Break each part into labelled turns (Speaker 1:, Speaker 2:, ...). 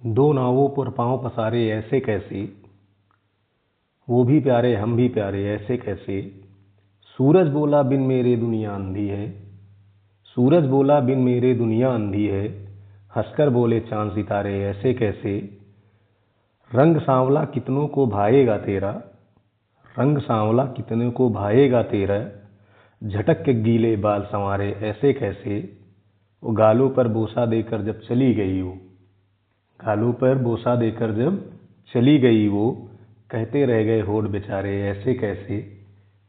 Speaker 1: दो नावों पर पांव पसारे ऐसे कैसे, वो भी प्यारे हम भी प्यारे ऐसे कैसे। सूरज बोला बिन मेरे दुनिया अंधी है, सूरज बोला बिन मेरे दुनिया अंधी है। हंसकर बोले चांद सितारे ऐसे कैसे। रंग सांवला कितनों को भाएगा तेरा, रंग सांवला कितनों को भाएगा तेरा। झटक के गीले बाल संवारे ऐसे कैसे। वो गालों पर बोसा देकर जब चली गई वो, गालों पर बोसा देकर जब चली गई वो। कहते रह गए होठ बेचारे ऐसे कैसे,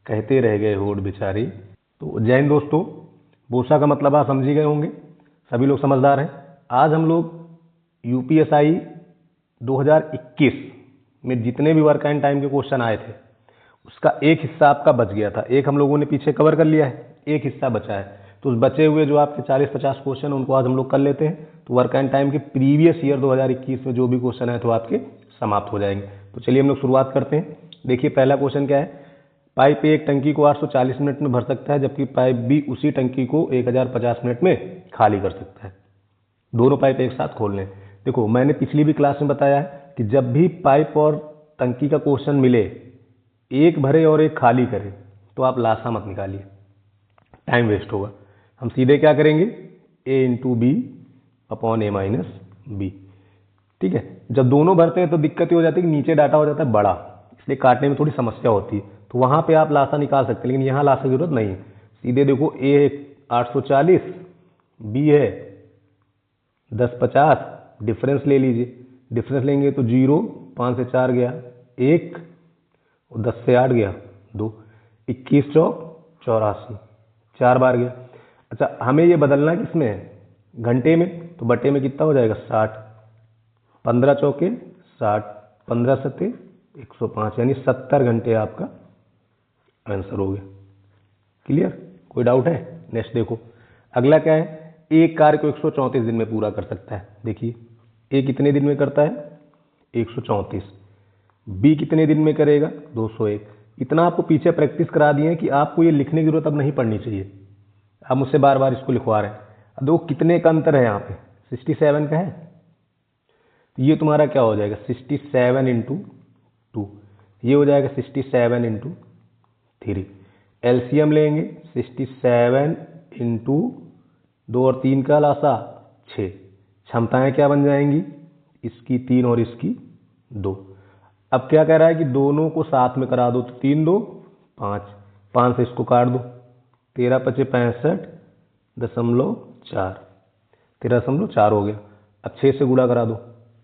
Speaker 1: कहते रह गए होठ बेचारे। तो जय हिंद दोस्तों, बोसा का मतलब आप समझ ही गए होंगे, सभी लोग समझदार हैं। आज हम लोग यूपीएसआई 2021 में जितने भी वर्क एंड टाइम के क्वेश्चन आए थे उसका एक हिस्सा आपका बच गया था। एक हम लोगों ने पीछे कवर कर लिया है, एक हिस्सा बचा है। तो उस बचे हुए जो आपके 40-50 क्वेश्चन उनको आज हम लोग कर लेते हैं। तो वर्क एंड टाइम के प्रीवियस ईयर 2021 में जो भी क्वेश्चन है तो आपके समाप्त हो जाएंगे। तो चलिए हम लोग शुरुआत करते हैं। देखिए पहला क्वेश्चन क्या है। पाइप ए एक टंकी को 840 मिनट में भर सकता है, जबकि पाइप बी उसी टंकी को 1050 मिनट में खाली कर सकता है। दोनों पाइप एक साथ खोल लें। देखो मैंने पिछली भी क्लास में बताया है कि जब भी पाइप और टंकी का क्वेश्चन मिले, एक भरे और एक खाली करे, तो आप लासा मत निकालिए, टाइम वेस्ट होगा। हम सीधे क्या करेंगे, ए इंटू बी अपॉन ए माइनस बी। ठीक है, जब दोनों भरते हैं तो दिक्कत ये हो जाती है कि नीचे डाटा हो जाता है बड़ा, इसलिए काटने में थोड़ी समस्या होती है। तो वहां पे आप लासा निकाल सकते हैं, लेकिन यहाँ लासा की जरूरत नहीं है। सीधे देखो ए 840, बी है 1050, डिफरेंस ले लीजिए। डिफरेंस लेंगे तो 0, 5 से 4 गया 1, और 10 से 8 गया 2, 21 चौक 84, 4 बार गया। अच्छा हमें ये बदलना है किसमें है, घंटे में। तो बटे में कितना हो जाएगा 60, 15 चौके 60, 15 सत्ते 105, यानी 70 घंटे आपका आंसर हो गया। क्लियर, कोई डाउट है। नेक्स्ट देखो अगला क्या है। एक कार्य को 134 दिन में पूरा कर सकता है। देखिए ए कितने दिन में करता है 134, बी कितने दिन में करेगा 201। इतना आपको पीछे प्रैक्टिस करा दिए कि आपको ये लिखने की जरूरत अब नहीं पड़नी चाहिए। आप मुझसे बार बार इसको लिखवा रहे हैं। अब देखो कितने का अंतर है यहाँ पे, 67 का है। तो ये तुम्हारा क्या हो जाएगा 67 इंटू 2, ये हो जाएगा 67 इंटू 3। एलसीएम लेंगे 67 इंटू 2 और 3 का लासा 6। क्षमताएं क्या बन जाएंगी, इसकी 3 और इसकी 2। अब क्या कह रहा है कि दोनों को साथ में करा दो, तो 3 2 5, 5 से इसको काट दो, 13 पचे 65.4, 13.4 हो गया। अब 6 से गुणा करा दो,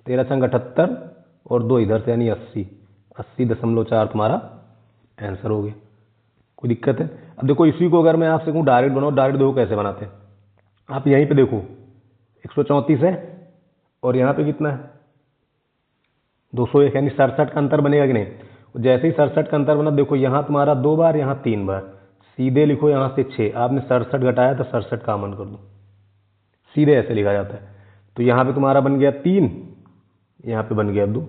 Speaker 1: 13 छंग 78 और 2 इधर से यानी 80, 80.4 तुम्हारा आंसर हो गया। कोई दिक्कत है। अब देखो इसी को अगर मैं आपसे कहूँ डायरेक्ट बनाओ, डायरेक्ट देखो कैसे बनाते हैं। आप यहीं पे देखो 134 है और यहाँ पे कितना है 201, यानी 67 का अंतर बनेगा कि नहीं। जैसे ही 67 का अंतर बना, देखो यहाँ तुम्हारा 2 बार, यहाँ 3 बार, सीधे लिखो यहाँ से 6। आपने 67 घटाया तो 67 कॉमन कर दो, सीधे ऐसे लिखा जाता है। तो यहाँ पे तुम्हारा बन गया 3, यहाँ पे बन गया 2।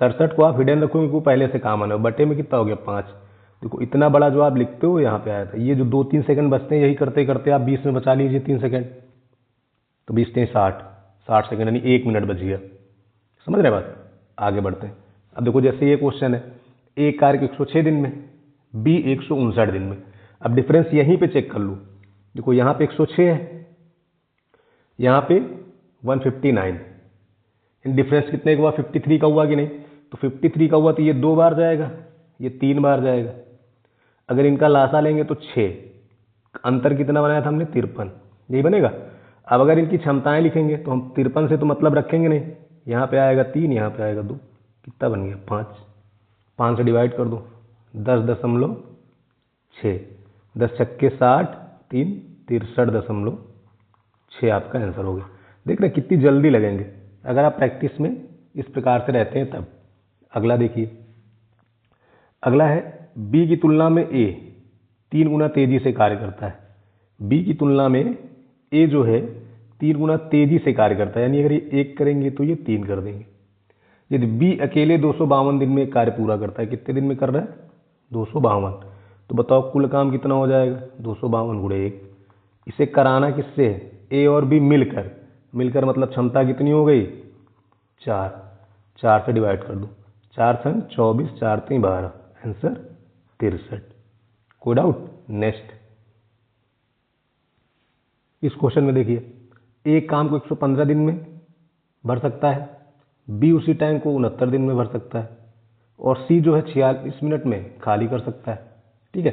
Speaker 1: 67 को आप हिडन रखोगे क्योंकि पहले से कॉमन है। बटे में कितना हो गया 5। देखो इतना बड़ा जो आप लिखते हो यहाँ पे आया था। ये जो 2-3 सेकंड बचते हैं, यही करते करते आप 20 में बचा लीजिए 3 सेकंड, तो 20 3 60, 60 सेकंड यानी 1 मिनट बच गया। समझ रहे बात। आगे बढ़ते हैं। अब देखो जैसे ये क्वेश्चन है, एक कार्य को 106 दिन में, बी 159 दिन में। अब डिफरेंस यहीं पे चेक कर लो। देखो यहाँ पे 106 है, यहाँ पे 159, डिफरेंस कितने का हुआ 53 का हुआ कि नहीं। तो 53 का हुआ तो ये 2 बार जाएगा, ये 3 बार जाएगा। अगर इनका लासा लेंगे तो 6, अंतर कितना बनाया था हमने 53, यही बनेगा। अब अगर इनकी क्षमताएं लिखेंगे तो हम 53 से तो मतलब रखेंगे नहीं, यहाँ पे आएगा 3, यहाँ पे आएगा 2, कितना बन गया 5। 5 से डिवाइड कर दो, 10.6, 10 छक्के 60, 3 63.6 आपका आंसर हो गया। देख रहे कितनी जल्दी लगेंगे अगर आप प्रैक्टिस में इस प्रकार से रहते हैं तब। अगला देखिए, अगला है बी की तुलना में ए 3 गुना तेजी से कार्य करता है। बी की तुलना में ए जो है 3 गुना तेजी से कार्य करता है, यानी अगर ये 1 करेंगे तो ये 3 कर देंगे। यदि बी अकेले 252 दिन में कार्य पूरा करता है, कितने दिन में कर रहा है 252, तो बताओ कुल काम कितना हो जाएगा 252 गुणे 1। इसे कराना किससे है, ए और बी मिलकर, मिलकर मतलब क्षमता कितनी हो गई 4, 4 से डिवाइड कर दो, 4 संग 24, 4 3 12, आंसर 63। कोई डाउट? नेक्स्ट इस क्वेश्चन में देखिए, एक काम को 115 दिन में भर सकता है, बी उसी टैंक को 69 दिन में भर सकता है, और सी जो है 46 मिनट में खाली कर सकता है। ठीक है,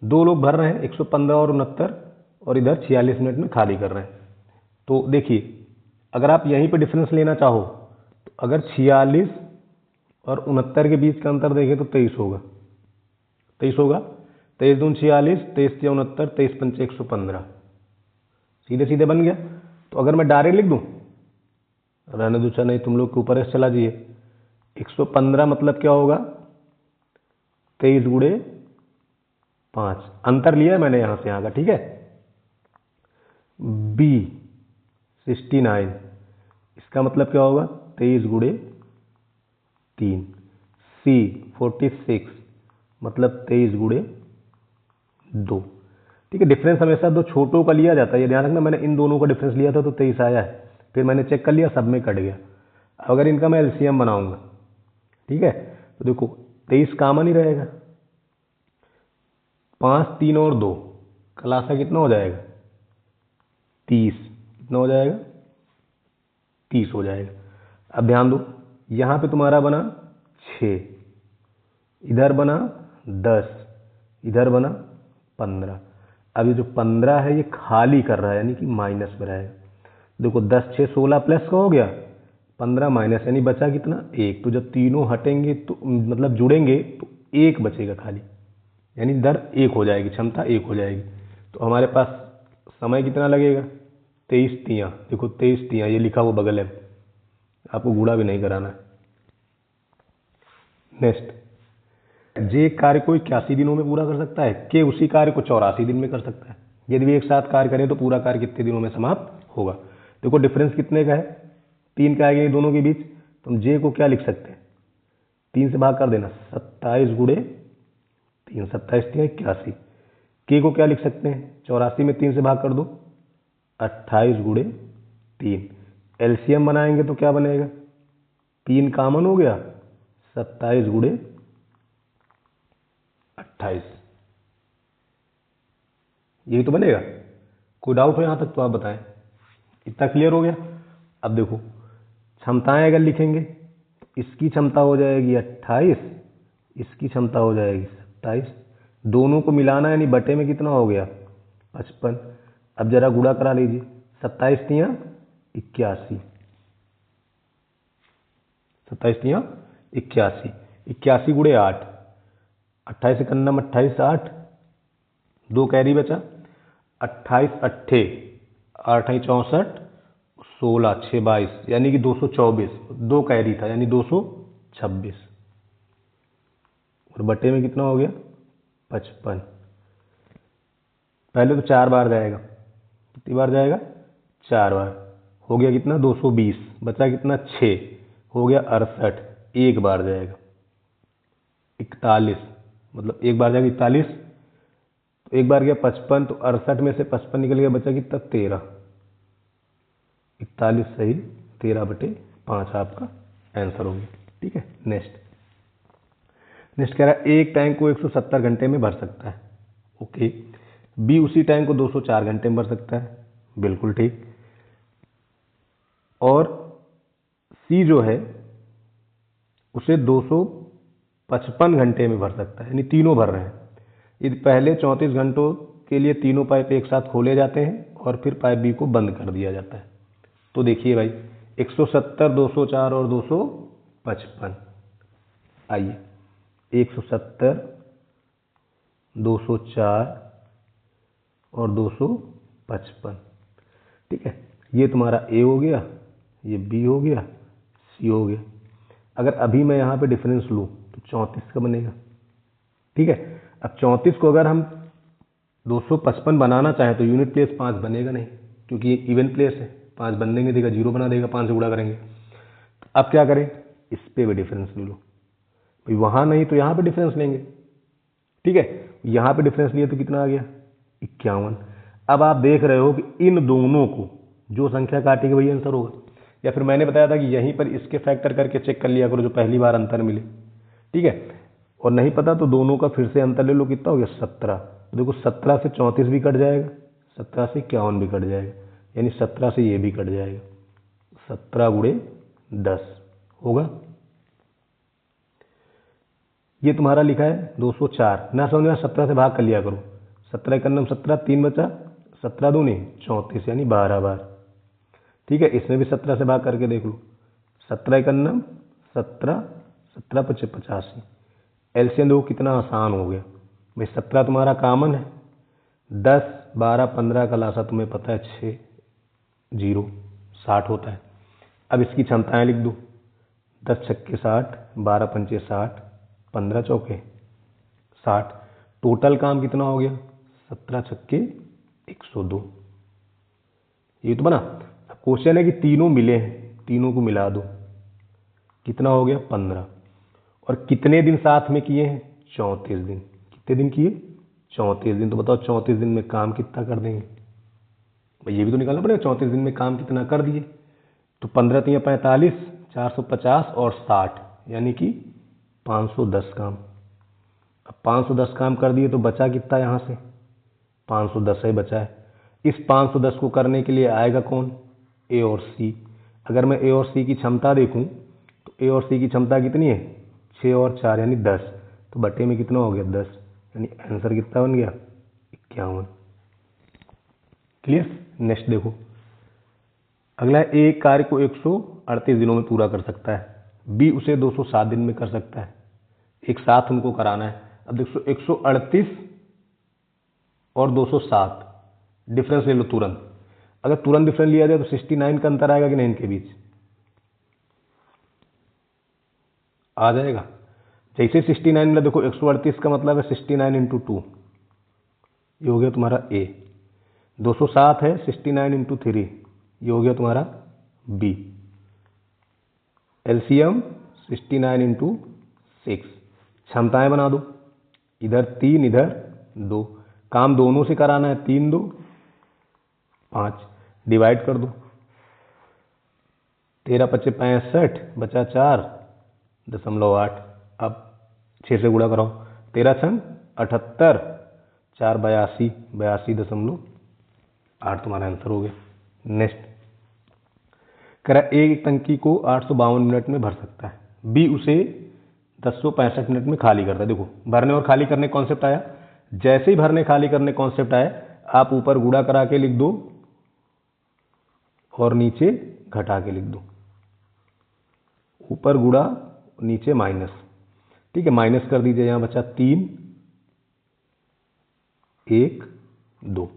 Speaker 1: दो लोग भर रहे हैं 115 और 69, और इधर 46 मिनट में खाली कर रहे हैं। तो देखिए, अगर आप यहीं पे डिफरेंस लेना चाहो तो अगर 46 और 69 के बीच का अंतर देखें तो 23 होगा। 23 होगा, 23 दून 46, 23 तिया 69, 23 पंचे 115, सीधे सीधे बन गया। तो अगर मैं डायरेक्ट लिख दूं, रहने दो, अच्छा नहीं तुम लोग के ऊपर ऐसे चला जाइए, 115 मतलब क्या होगा, 23 गुणे 5, अंतर लिया है मैंने यहां से यहां का। ठीक है, बी 69, इसका मतलब क्या होगा, 23 गुणे 3, सी 46 मतलब 23 गुणे 2। ठीक है, डिफरेंस हमेशा दो छोटों का लिया जाता है, ये ध्यान रखना। मैंने इन दोनों का डिफरेंस लिया था तो 23 आया है, फिर मैंने चेक कर लिया सब में कट गया। अगर इनका मैं एलसीएम बनाऊंगा, ठीक है, तो देखो 23 कॉमन ही रहेगा, 5 3 और 2 कलासा कितना हो जाएगा, 30, कितना हो जाएगा, 30 हो जाएगा। अब ध्यान दो, यहां पे तुम्हारा बना 6, इधर बना 10, इधर बना 15। अब ये जो 15 है ये खाली कर रहा है, यानी कि माइनस में रहेगा। देखो 10 6 16 प्लस का हो गया, 15 माइनस, यानी बचा कितना, 1। तो जब तीनों हटेंगे तो मतलब जुड़ेंगे तो 1 बचेगा खाली, यानी दर 1 हो जाएगी, क्षमता 1 हो जाएगी। तो हमारे पास समय कितना लगेगा, 23 तियाँ, देखो 23 तियाँ ये लिखा हुआ बगल है, आपको गुणा भी नहीं कराना है। नेक्स्ट, जे कार्य को 81 दिनों में पूरा कर सकता है, के उसी कार्य को 84 दिन में कर सकता है। यदि वे एक साथ कार्य करें तो पूरा कार्य कितने दिनों में समाप्त होगा। देखो डिफरेंस कितने का है, 3 का आएगा दोनों के बीच, तो हम जे को क्या लिख सकते हैं, 3 से भाग कर देना, 27 गुणे 3, 27 3 81। के को क्या लिख सकते हैं, 84 में 3 से भाग कर दो, 28 गुणे 3। एलसीएम बनाएंगे तो क्या बनेगा, 3 कॉमन हो गया, 27 गुणे 28, यही तो बनेगा। कोई डाउट हो यहां तक तो आप बताएं, इतना क्लियर हो गया। अब देखो क्षमताएं अगर लिखेंगे, इसकी क्षमता हो जाएगी 28, इसकी क्षमता हो जाएगी 27, दोनों को मिलाना यानी बटे में कितना हो गया, 55। अब जरा गुणा करा लीजिए, 27 तियाँ 81, 27 तियाँ 81, 81 गुणे 8, 28 कन्नम 28 8, 2 कैरी बचा, 28 अट्ठे 8 64, 16 6 22, यानी कि 224, 2 कैरी था यानी 226, और बटे में कितना हो गया, 55। पहले तो 4 बार जाएगा, कितनी बार जाएगा, 4 बार, हो गया कितना 220, बचा कितना 6, हो गया 68, एक बार जाएगा 41, मतलब एक बार जाएगा 41, तो एक बार गया 55, तो 68 में से 55 निकल गया, बचा कितना 13, 41 सही 13/5 आपका आंसर हो गया। ठीक है, नेक्स्ट कह रहा है एक टैंक को 170 घंटे में भर सकता है, ओके। बी उसी टैंक को 204 घंटे में भर सकता है, बिल्कुल ठीक। और सी जो है उसे 255 घंटे में भर सकता है, यानी तीनों भर रहे हैं। यदि पहले 34 घंटों के लिए तीनों पाइप एक साथ खोले जाते हैं और फिर पाइप बी को बंद कर दिया जाता है। तो देखिए भाई 170, 204 और 255, आइए 170, 204 और 255, ठीक है, ये तुम्हारा ए हो गया, ये बी हो गया, सी हो गया। अगर अभी मैं यहाँ पे डिफरेंस लूँ तो 34 का बनेगा, ठीक है। अब 34 को अगर हम 255 बनाना चाहें तो यूनिट प्लेस 5 बनेगा नहीं, क्योंकि ये इवन प्लेस है, 5 बनने देगा, 0 बना देगा, 5 से गुणा करेंगे। तो अब क्या करें, इस पे भी डिफरेंस ले लो भाई, वहाँ नहीं तो यहाँ पे डिफरेंस लेंगे, ठीक है। यहाँ पे डिफरेंस लिए तो कितना आ गया, 51। अब आप देख रहे हो कि इन दोनों को जो संख्या काटेगी वही आंसर होगा। या फिर मैंने बताया था कि यहीं पर इसके फैक्टर करके चेक कर लिया करो जो पहली बार अंतर मिले, ठीक है। और नहीं पता तो दोनों का फिर से अंतर ले लो, कितना हो गया 17। तो देखो 17 से 34 भी कट जाएगा, 17 से 51 भी कट जाएगा, यानी 17 से ये भी कट जाएगा, 17 गुणे 10 होगा। ये तुम्हारा लिखा है 204, ना समझ में 17 से भाग कर लिया करो, 17 एकन्नम 17, 3 बचा, 17 दूनी 34 यानी 12 बार, ठीक है। इसमें भी 17 से भाग करके देख लो, 17 एकन्नम 17, 17 पचे 85, एलसीएम देखो कितना आसान हो गया भाई। 17 तुम्हारा कॉमन है, 10 12 15 का लासा तुम्हें पता है 6 0 60 होता है। अब इसकी क्षमताएं लिख दो, 10 छक्के 60, 12 पंचे 60, 15 चौके 60, टोटल काम कितना हो गया 17 छक्के 102। ये तो बना। अब क्वेश्चन है कि तीनों मिले हैं, तीनों को मिला दो, कितना हो गया 15। और कितने दिन साथ में किए हैं 34 दिन। कितने दिन किए 34 दिन। तो बताओ 34 दिन में काम कितना कर देंगे भाई, ये भी तो निकालना पड़ेगा 34 दिन में काम कितना कर दिए। तो 15 3 45, 450 और 60 यानी कि 510 काम। अब 510 काम कर दिए तो बचा कितना यहाँ से 510 ही बचा है। इस 510 को करने के लिए आएगा कौन ए और सी। अगर मैं ए और सी की क्षमता देखूं तो ए और सी की क्षमता कितनी है 6 और 4 यानी 10, तो बटे में कितना हो गया 10, यानी आंसर कितना बन गया 51। क्लियर। नेक्स्ट देखो, अगला है एक कार्य को 138 दिनों में पूरा कर सकता है, बी उसे 207 दिन में कर सकता है, एक साथ उनको कराना है। अब देखो 138 और 207 डिफरेंस ले लो तुरंत। अगर तुरंत डिफरेंस लिया जाए तो 69 का अंतर आएगा कि नहीं इनके बीच, आ जाएगा। जैसे 69 मिला, देखो 138 का मतलब है 69 इंटू 2, ये हो गया तुम्हारा ए। 207 है 69 इंटू 3, ये हो गया तुम्हारा बी। LCM 69 into 6। क्षमताएं बना दो, इधर 3 इधर 2, काम दोनों से कराना है, 3 2 5, डिवाइड कर दो, 13 पच्चे 65 बचा 4.8। अब 6 से गुणा कराओ, 13 छंग 78, 4 82, 82.8 तुम्हारा आंसर हो गया। नेक्स्ट कह रहा एक टंकी को 852 मिनट में भर सकता है, बी उसे 1065 मिनट में खाली करता है। देखो भरने और खाली करने कॉन्सेप्ट आया, जैसे ही भरने खाली करने कॉन्सेप्ट आया आप ऊपर गुणा करा के लिख दो और नीचे घटा के लिख दो, ऊपर गुणा नीचे माइनस, ठीक है। माइनस कर दीजिए, यहां बचा 3 1 2,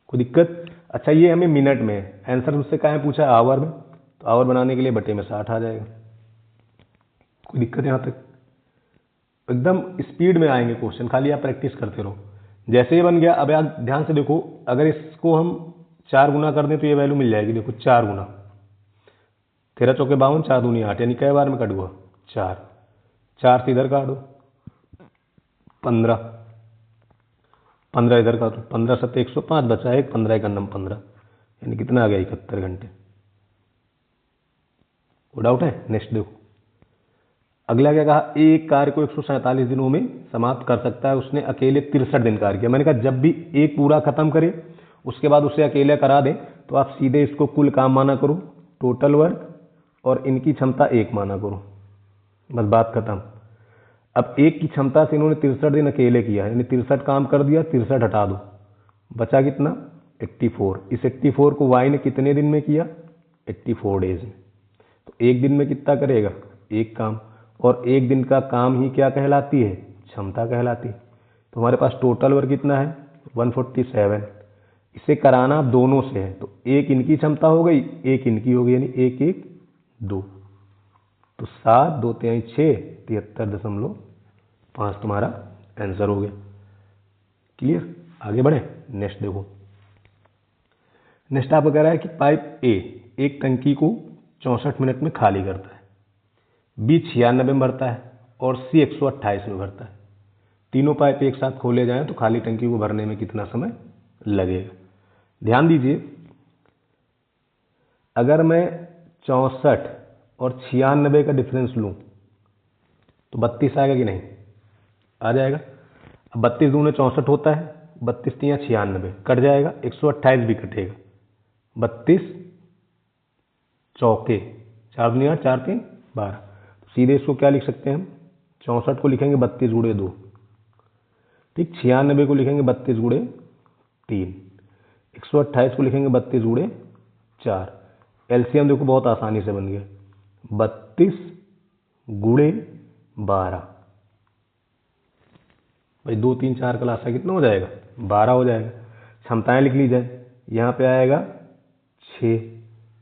Speaker 1: कोई दिक्कत। अच्छा ये हमें मिनट में है, आंसर मुझसे कहाँ पूछा है आवर में, तो आवर बनाने के लिए बटे में 60 आ जाएगा। कोई दिक्कत यहां तक, एकदम स्पीड में आएंगे क्वेश्चन, खाली आप प्रैक्टिस करते रहो। जैसे ये बन गया, अब आप ध्यान से देखो, अगर इसको हम 4 गुना कर दें तो ये वैल्यू मिल जाएगी। देखो 4 गुना 13 चौके 52, 4 दूनी 8, यानी कई बार में कट हुआ 4, 4 से इधर काट दो 15, 15 इधर काट दो 15 7 105, बचा एक 15 एकन्नम 15, यानी कितना आ गया 71 घंटे। वो डाउट है। नेक्स्ट देखो, अगला क्या कहा, एक कार्य को 147 दिनों में समाप्त कर सकता है, उसने अकेले 63 दिन कार्य किया। मैंने कहा जब भी एक पूरा खत्म करे उसके बाद उसे अकेले करा दें तो आप सीधे इसको कुल काम माना करो, टोटल वर्क, और इनकी क्षमता 1 माना करो, बस बात खत्म। अब एक की क्षमता से इन्होंने 63 दिन अकेले किया, यानी 63 काम कर दिया, 63 हटा दो, बचा कितना 84। इस 84 को वाई ने कितने दिन में किया 84 डेज में, तो एक दिन में कितना करेगा एक काम, और एक दिन का काम ही क्या कहलाती है क्षमता कहलाती है। तो हमारे पास टोटल वर्क कितना है 147, इसे कराना दोनों से है, तो एक इनकी क्षमता हो गई एक इनकी हो गई, यानी 1 1 2, तो 7 2 3 6, 73.5 तुम्हारा आंसर हो गया। क्लियर, आगे बढ़े। नेक्स्ट देखो, नेक्स्ट आपको कह रहा है कि पाइप ए एक टंकी को 64 मिनट में खाली करता है, बी 96 में भरता है और सी 128 में भरता है। तीनों पाइप एक साथ खोले जाएं तो खाली टंकी को भरने में कितना समय लगेगा। ध्यान दीजिए, अगर मैं 64 और 96 का डिफरेंस लूँ तो 32 आएगा कि नहीं? आ जाएगा। अब 32 दूने 64 होता है, 32 तियाँ 96 कट जाएगा, 128 भी कटेगा। 32 चौके 4 दूनी 8, 4 3 12। तो सीधे इसको क्या लिख सकते हैं हम? 64 को लिखेंगे 32 गुणे 2, ठीक। 96 को लिखेंगे 32 गुणे 3, 128 को लिखेंगे 32 गुणे 4। एलसीएम देखो बहुत आसानी से बन गया, 32 गुणे 12। भाई 2 3 4 का लासा कितना हो जाएगा? 12 हो जाएगा। क्षमताएं लिख ली जाए, यहाँ पे आएगा 6,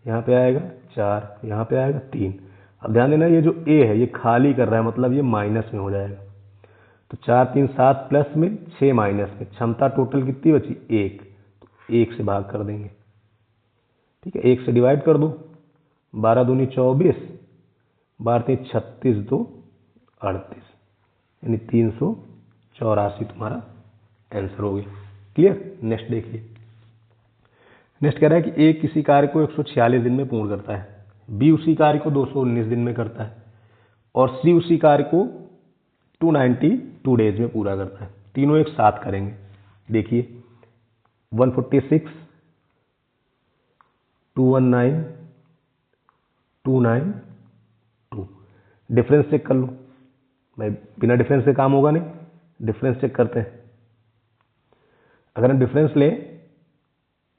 Speaker 1: यहाँ पे आएगा 4, यहाँ पे आएगा 3। अब ध्यान देना ये जो ए है ये खाली कर रहा है, मतलब ये माइनस में हो जाएगा। तो 4 3 7 प्लस में, 6 माइनस में, क्षमता टोटल कितनी बची? 1। तो 1 से भाग कर देंगे, ठीक है। 1 से डिवाइड कर दो, 12 दूनी 24, 12 3 36, 2 38, यानी 384 तुम्हारा आंसर हो गया। क्लियर? नेक्स्ट देखिए। नेक्स्ट कह रहा है कि ए किसी कार्य को 146 दिन में पूर्ण करता है, बी उसी कार्य को 219 दिन में करता है और सी उसी कार्य को 292 डेज में पूरा करता है। तीनों एक साथ करेंगे। देखिए 146, 219, 292। डिफरेंस चेक कर लो भाई, बिना डिफरेंस से काम होगा नहीं, डिफरेंस चेक करते हैं। अगर हम डिफरेंस लें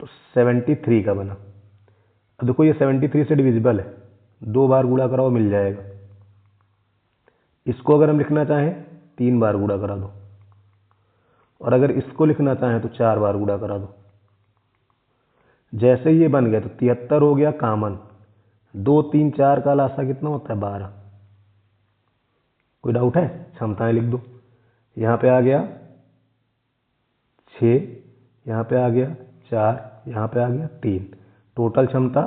Speaker 1: तो 73 का बना। अब देखो ये 73 से डिविजिबल है, 2 बार गुणा कराओ मिल जाएगा। इसको अगर हम लिखना चाहें 3 बार गुणा करा दो, और अगर इसको लिखना चाहें तो 4 बार गुणा करा दो। जैसे ये बन गया तो 73 हो गया कॉमन, 2 3 4 का लासा कितना होता है? 12। कोई डाउट है? क्षमताएं लिख दो। यहाँ पे आ गया 6, यहाँ पे आ गया 4, यहाँ पे आ गया 3, टोटल क्षमता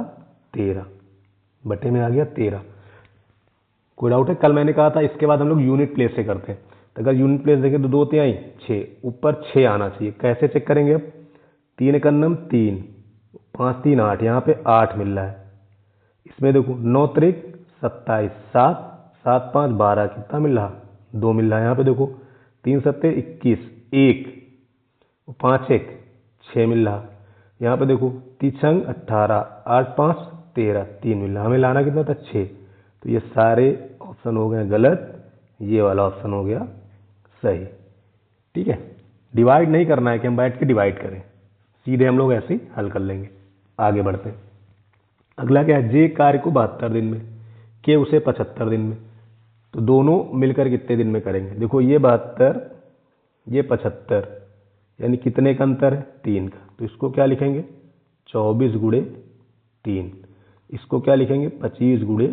Speaker 1: 13 बटे में आ गया 13। कोई डाउट है? कल मैंने कहा था इसके बाद हम लोग यूनिट प्लेस से करते हैं, तो अगर यूनिट प्लेस देखें तो 2 तिहाई 6, ऊपर 6 आना चाहिए। कैसे चेक करेंगे? अब 3 एकन्नम 3, 5 3 8, यहाँ पे 8 मिल रहा है। इसमें देखो 9 त्रिक 27, 7 7 5 12, कितना मिल रहा? 2 मिल रहा है। यहाँ पे देखो 3 सत्ते 21, 1, 5 1 6 मिल रहा। यहाँ पे देखो 3 छंग 18, 8 5 13, 3 मिल रहा। हमें लाना कितना था? 6। तो ये सारे ऑप्शन हो गए गलत, ये वाला ऑप्शन हो गया सही। ठीक है, डिवाइड नहीं करना है कि हम बैठ के डिवाइड करें, सीधे हम लोग ऐसे ही हल कर लेंगे। आगे बढ़ते हैं। अगला क्या है? जे कार्य को 72 दिन में, के उसे 75 दिन में। तो दोनों मिलकर कितने दिन में करेंगे? देखो ये 72, ये 75, यानी कितने का अंतर है? 3 का। तो इसको क्या लिखेंगे? 24 गुणे 3। इसको क्या लिखेंगे? 25 गुणे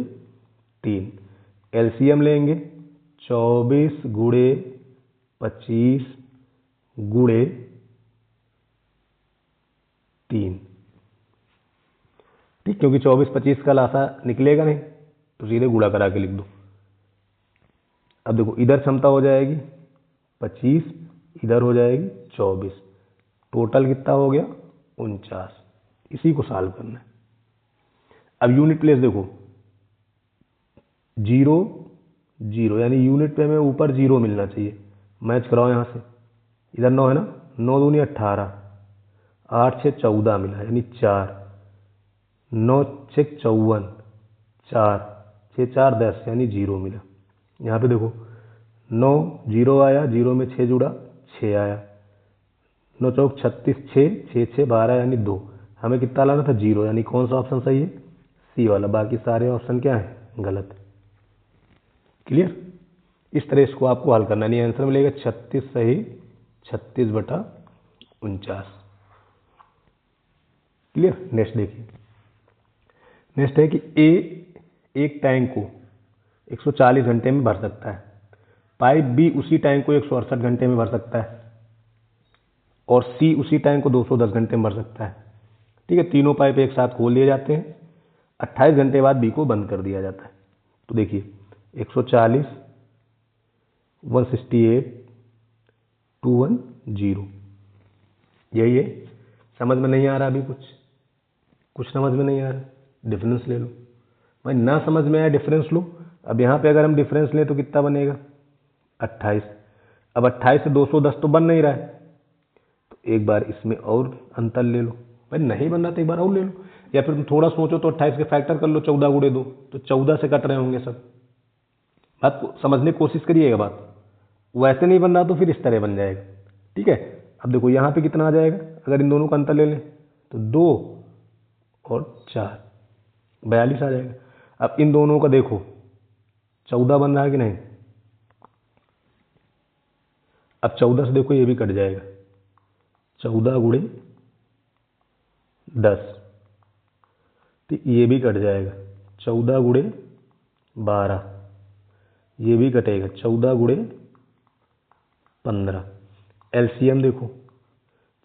Speaker 1: 3। एलसीएम लेंगे, 24 गुणे 25 गुणे 3, ठीक, क्योंकि 24 25 का लासा निकलेगा नहीं, तो सीधे गुणा करा के लिख दो। अब देखो इधर क्षमता हो जाएगी 25, इधर हो जाएगी 24, टोटल कितना हो गया? 49। इसी को सॉल्व करना है। अब यूनिट प्लेस देखो 0 0, यानी यूनिट पे में ऊपर 0 मिलना चाहिए। मैच कराओ यहाँ से, इधर 9 है ना, 9 दूनी 18, 8 6 14 मिला, यानी 4, 9 6 54, 4 6 4 10, यानी 0 मिला। यहाँ पे देखो 9 0 आया, 0 में 6 जुड़ा 6 आया, 9 चौक 36, 6 6 6 12, यानी 2। हमें कितना लाना था? 0, यानी कौन सा ऑप्शन सही है? सी वाला। बाकी सारे ऑप्शन क्या है? गलत। क्लियर? इस तरह इसको आपको हल करना, नहीं आंसर मिलेगा 36 सही, 36/49। क्लियर? नेक्स्ट देखिए। नेक्स्ट है कि ए एक टैंक को 140 घंटे में भर सकता है, पाइप बी उसी टैंक को 168 घंटे में भर सकता है, और सी उसी टैंक को 210 घंटे में भर सकता है। ठीक है, तीनों पाइप एक साथ खोल दिए जाते हैं, 28 घंटे बाद बी को बंद कर दिया जाता है। तो देखिए 140, 168, 210, यही है। समझ में नहीं आ रहा? अभी कुछ समझ में नहीं आ रहा? डिफरेंस ले लो भाई, ना समझ में आया डिफरेंस लो। अब यहाँ पे अगर हम डिफरेंस लें तो कितना बनेगा 28। अब 28 से 210 तो बन नहीं रहा है, तो एक बार इसमें और अंतर ले लो भाई, नहीं बन रहा तो एक बार और ले लो। या फिर तुम थोड़ा सोचो तो 28 के फैक्टर कर लो, 14 गुणे 2, तो 14 से कट रहे होंगे सब। बात को समझने की कोशिश करिएगा, बात वैसे नहीं बन रहा तो फिर इस तरह बन जाएगा। ठीक है, अब देखो यहाँ पे कितना आ जाएगा, अगर इन दोनों का अंतर ले लें तो 2 और 4, 42 आ जाएगा। अब इन दोनों का देखो 14 बन रहा है कि नहीं, अब 14 से देखो ये भी कट जाएगा, 14 गुणे 10, तो ये भी कट जाएगा, 14 गुणे 12, ये भी कटेगा, 14 गुणे 15। एलसीएम देखो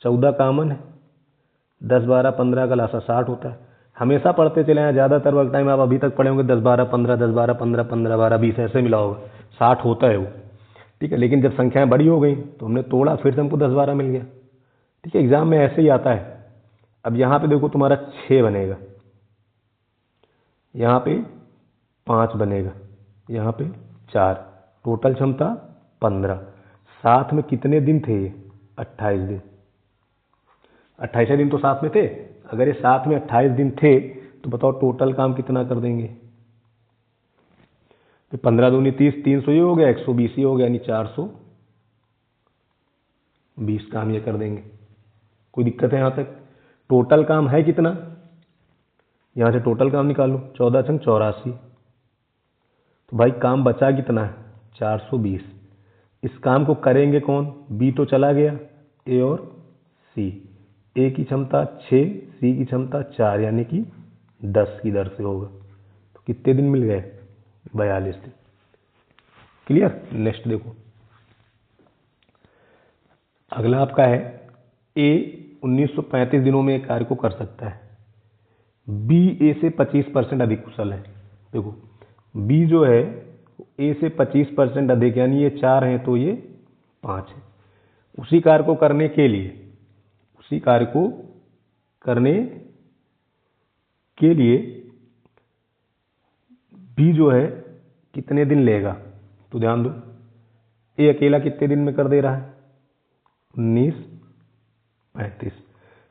Speaker 1: 14 कॉमन है, 10 12 15 का लासा 60 होता है। हमेशा पढ़ते चले हैं, ज़्यादातर वक्त टाइम आप अभी तक पढ़े होंगे 10 12 15, 10 12 15, 15 12 20 ऐसे मिला होगा, 60 होता है वो। ठीक है, लेकिन जब संख्याएं बड़ी हो गई तो हमने तोड़ा, फिर से हमको 10 12 मिल गया। ठीक है, एग्जाम में ऐसे ही आता है। अब यहाँ पे देखो तुम्हारा 6 बनेगा, यहाँ पे 5 बनेगा, यहाँ पे 4, टोटल क्षमता 15। साथ में कितने दिन थे ये 28 दिन, 28 दिन तो साथ में थे। अगर ये साथ में 28 दिन थे तो बताओ टोटल काम कितना कर देंगे। तो 15 दूनी 30, 300 ये हो गया, 120 ये हो गया, यानी 420 काम ये कर देंगे। कोई दिक्कत है यहाँ तक? टोटल काम है कितना, यहाँ से टोटल काम निकालो, 14 छंग 84, तो भाई काम बचा कितना है 420। इस काम को करेंगे कौन, बी तो चला गया, ए और सी। ए की क्षमता 6, सी की क्षमता 4, यानी कि 10 की दर से होगा। तो कितने दिन मिल गए 42 दिन। क्लियर? नेक्स्ट देखो, अगला आपका है ए 1935 दिनों में एक कार्य को कर सकता है, बी ए से 25% अधिक कुशल है। देखो बी जो है ए से 25% अधिक, यानी ये 4 हैं तो ये 5 है। उसी कार्य को करने के लिए, उसी कार्य को करने के लिए बी जो है कितने दिन लेगा, तो ध्यान दो ए अकेला कितने दिन में कर दे रहा है 1935।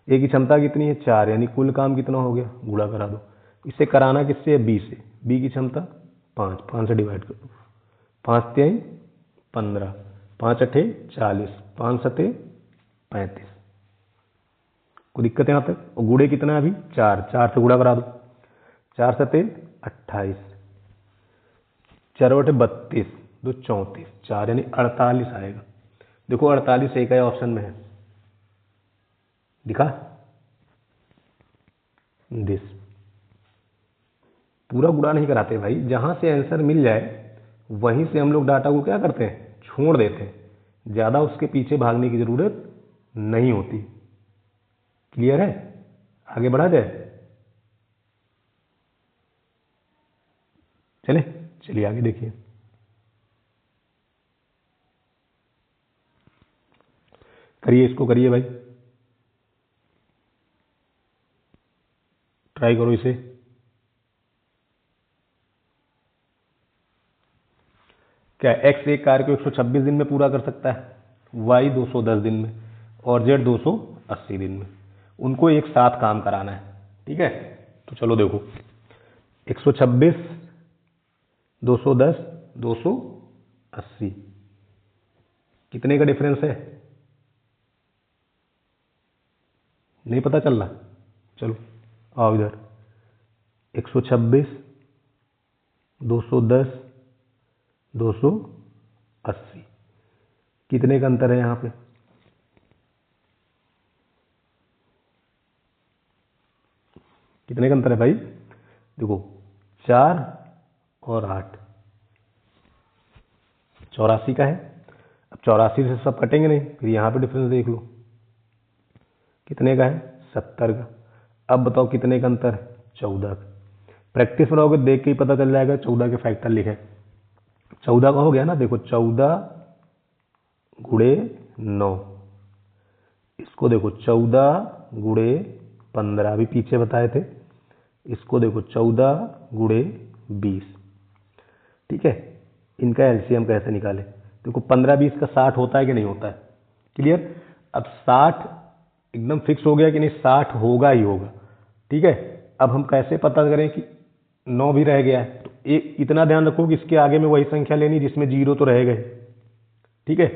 Speaker 1: ए की क्षमता कितनी है 4, यानी कुल काम कितना हो गया, गुणा करा दो। इसे कराना किससे है, बी से। बी की क्षमता 5, 5 से डिवाइड कर दो, 5 3 15, 5 8 40, 5 7 35। कोई दिक्कत है यहाँ तक? और गुणे कितना है अभी 4, 4 से गुणा करा दो, 4 7 28, 4 8 32, 2 34, 4 यानी 48 आएगा। देखो 48 एक है ऑप्शन में है, दिखा दिस। पूरा गुणा नहीं कराते भाई, जहां से आंसर मिल जाए वहीं से हम लोग डाटा को क्या करते हैं, छोड़ देते हैं। ज़्यादा उसके पीछे भागने की ज़रूरत नहीं होती। क्लियर है? आगे बढ़ा जाए, चले चलिए आगे देखिए। करिए, इसको करिए भाई, ट्राई करो इसे। क्या एक्स एक कार्य को 126 दिन में पूरा कर सकता है, वाई 210 दिन में और जेड 280 दिन में। उनको एक साथ काम कराना है। ठीक है, तो चलो देखो 126, 210, 280, कितने का डिफरेंस है, नहीं पता चल रहा? चलो आओ इधर, 126, 210, 280, कितने का अंतर है यहाँ पे, कितने का अंतर है भाई? देखो 4 और 8, 84 का है। अब 84 से सब कटेंगे नहीं, फिर यहाँ पे डिफरेंस देख लो, कितने का है 70 का। अब बताओ कितने का अंतर है, 14 का। प्रैक्टिस बनाओगे देख के ही पता चल जाएगा, 14 के फैक्टर लिखे, 14 का हो गया ना। देखो 14 गुणे 9, इसको देखो 14 गुणे 15, अभी पीछे बताए थे, इसको देखो 14 × 20, ठीक है। इनका एलसीएम कैसे निकाले? देखो 15 20 का 60 होता है कि नहीं होता है? क्लियर। अब 60 एकदम फिक्स हो गया कि नहीं, 60 होगा ही होगा, ठीक है। अब हम कैसे पता करें कि 9 भी रह गया है? तो एक इतना ध्यान रखो कि इसके आगे में वही संख्या लेनी जिसमें 0 तो रहेगा ही, ठीक है।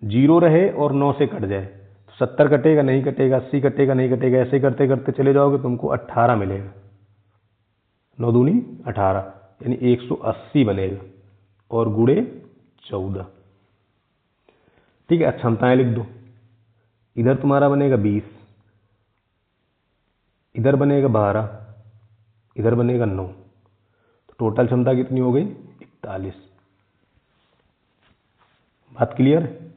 Speaker 1: 0 रहे और 9 से कट जाए तो 70 कटेगा नहीं कटेगा, 80 कटेगा नहीं कटेगा, ऐसे करते करते चले जाओगे, तुमको 18 मिलेगा। 9 दूनी 18 यानी 180 बनेगा और गुणे 14, ठीक है। क्षमताएं लिख दो। इधर तुम्हारा बनेगा 20, इधर बनेगा 12, इधर बनेगा 9, तो टोटल क्षमता कितनी हो गई? 41। बात क्लियर है?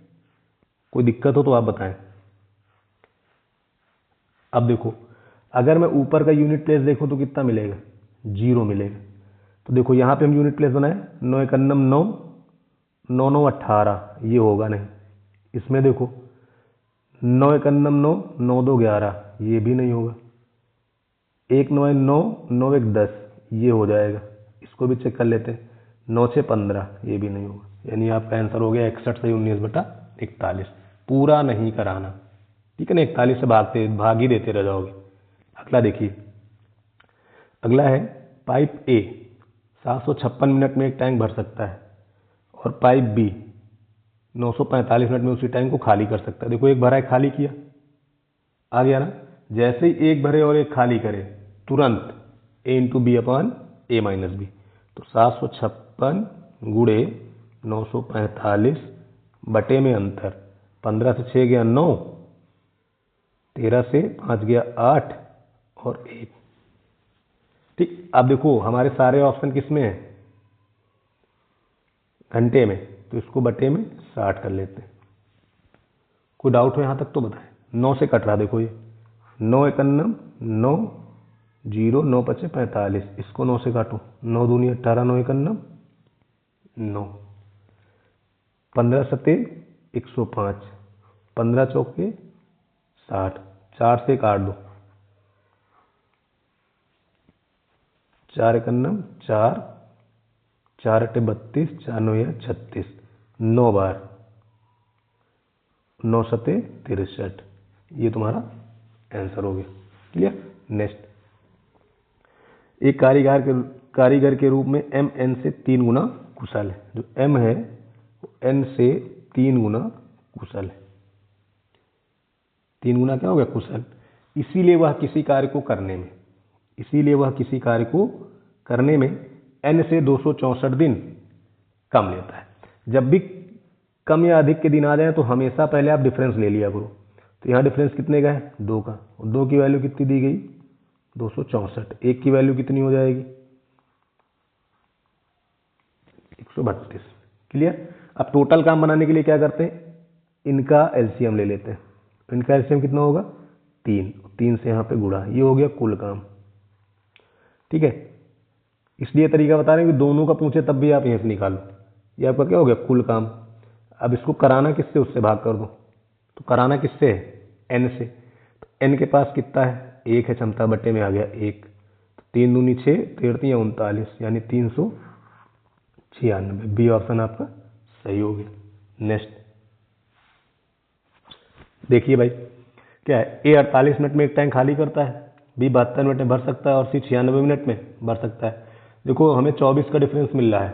Speaker 1: कोई दिक्कत हो तो आप बताएं। अब देखो, अगर मैं ऊपर का यूनिट प्लेस देखूं तो कितना मिलेगा? 0 मिलेगा। तो देखो यहाँ पे हम यूनिट प्लेस बनाए, 9 × 9 9, 9 9 18, ये होगा नहीं। इसमें देखो 9 × 9 9, 9 2 11, ये भी नहीं होगा। 1 9 9, 9 1 10, ये हो जाएगा। इसको भी चेक कर लेते हैं, 9 6 15, ये भी नहीं होगा। यानी आपका आंसर हो गया 61 से 19/41। पूरा नहीं कराना, ठीक है ना। 41 से भाग ही देते रह जाओगे। अगला देखिए, अगला है पाइप ए 756 मिनट में एक टैंक भर सकता है और पाइप बी 945 मिनट में उसी टैंक को खाली कर सकता है। देखो एक भरा है, खाली किया, आ गया ना। जैसे ही एक भरे और एक खाली करे, तुरंत a × b/a-b, तो 756 गुणे 945 बटे में अंतर, 15 से 6 गया 9, 13 से 5 गया 8 और 1, ठीक। अब देखो हमारे सारे ऑप्शन किस में है? घंटे में, तो इसको बटे में 60 कर लेते हैं। कोई डाउट हो यहाँ तक तो बताएं। 9 से कट रहा, देखो ये 9 × 9 0, 9 5 45, इसको 9 से काटो, 9 दूनी 18, 9 × 9, 15 7 105, 15 चौके 60, 4 से काट दो, 4 × 4, 4 8 32, 4 9 36, 9 बार, 9 7 63, ये तुम्हारा आंसर हो गया। क्लियर। नेक्स्ट, एक कारीगर के रूप में m n से 3 गुना कुशल है। जो m है वो n से 3 गुना कुशल है। 3 गुना क्या हो गया? कुशल। इसीलिए वह किसी कार्य को करने में n से 264 दिन कम लेता है। जब भी कम या अधिक के दिन आ जाए तो हमेशा पहले आप डिफरेंस ले लिया करो। तो यहाँ डिफरेंस कितने का है? 2 का। और 2 की वैल्यू कितनी दी गई? 264। 1 की वैल्यू कितनी हो जाएगी? 132। क्लियर। अब टोटल काम बनाने के लिए क्या करते हैं? इनका एलसीएम ले लेते हैं। इनका एलसीएम कितना होगा? 3। 3 से यहाँ पे गुणा, ये हो गया कुल काम, ठीक है। इसलिए तरीका बता रहे हैं कि दोनों का पूछे तब भी आप यहीं से निकालो। ये आपका क्या हो गया? कुल काम। अब इसको कराना किससे? उससे भाग कर दो। तो कराना किससे है? n से। तो n के पास कितना है? 1 है, क्षमता बटे में आ गया 1। तो 3 दूनी 6, 13 39, यानी 396। बी ऑप्शन आपका सही हो गया। नेक्स्ट देखिए भाई, क्या है? ए 48 मिनट में एक टैंक खाली करता है, बी 72 मिनट में भर सकता है और सी 96 मिनट में भर सकता है। देखो हमें 24 का डिफरेंस मिल रहा है,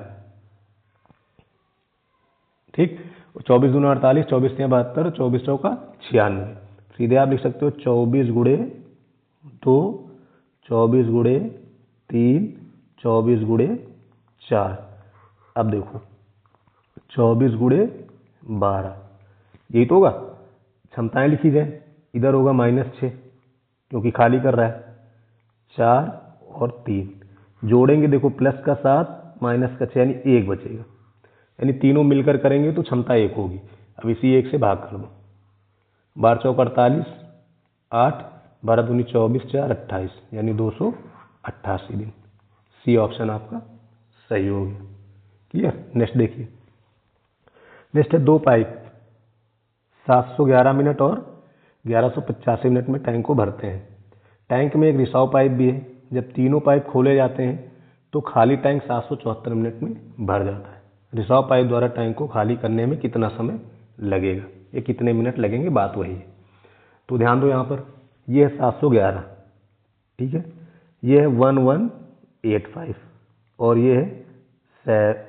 Speaker 1: ठीक। 24 दूना 48, 24 से 72, 24 चौका 96। सीधे आप लिख सकते हो 24 गुणे 2, 24 गुणे 3, 24 गुणे 4। अब देखो 24 गुणे 12, यही तो होगा। क्षमताएं लिखी जाए, इधर होगा -6 क्योंकि खाली कर रहा है, 4 और 3 जोड़ेंगे, देखो प्लस का 7 माइनस का 6 यानी 1 बचेगा। यानी तीनों मिलकर करेंगे तो क्षमता 1 होगी। अब इसी 1 से भाग कर दो, 12 चौक 48, 8, 12 दूनी 24, 4 28, यानी 288 दिन। सी ऑप्शन आपका सही हो गया। क्लियर। नेक्स्ट देखिए, नेक्स्ट है 2 पाइप 711 मिनट और 1185 मिनट में टैंक को भरते हैं। टैंक में एक रिसाव पाइप भी है जब तीनों पाइप खोले जाते हैं तो खाली टैंक 774 मिनट में भर जाता है। रिसाव पाइप द्वारा टैंक को खाली करने में कितना समय लगेगा, ये कितने मिनट लगेंगे, बात वही है। तो ध्यान दो यहाँ पर, ये है 711, ठीक है, ये है 1185 और ये है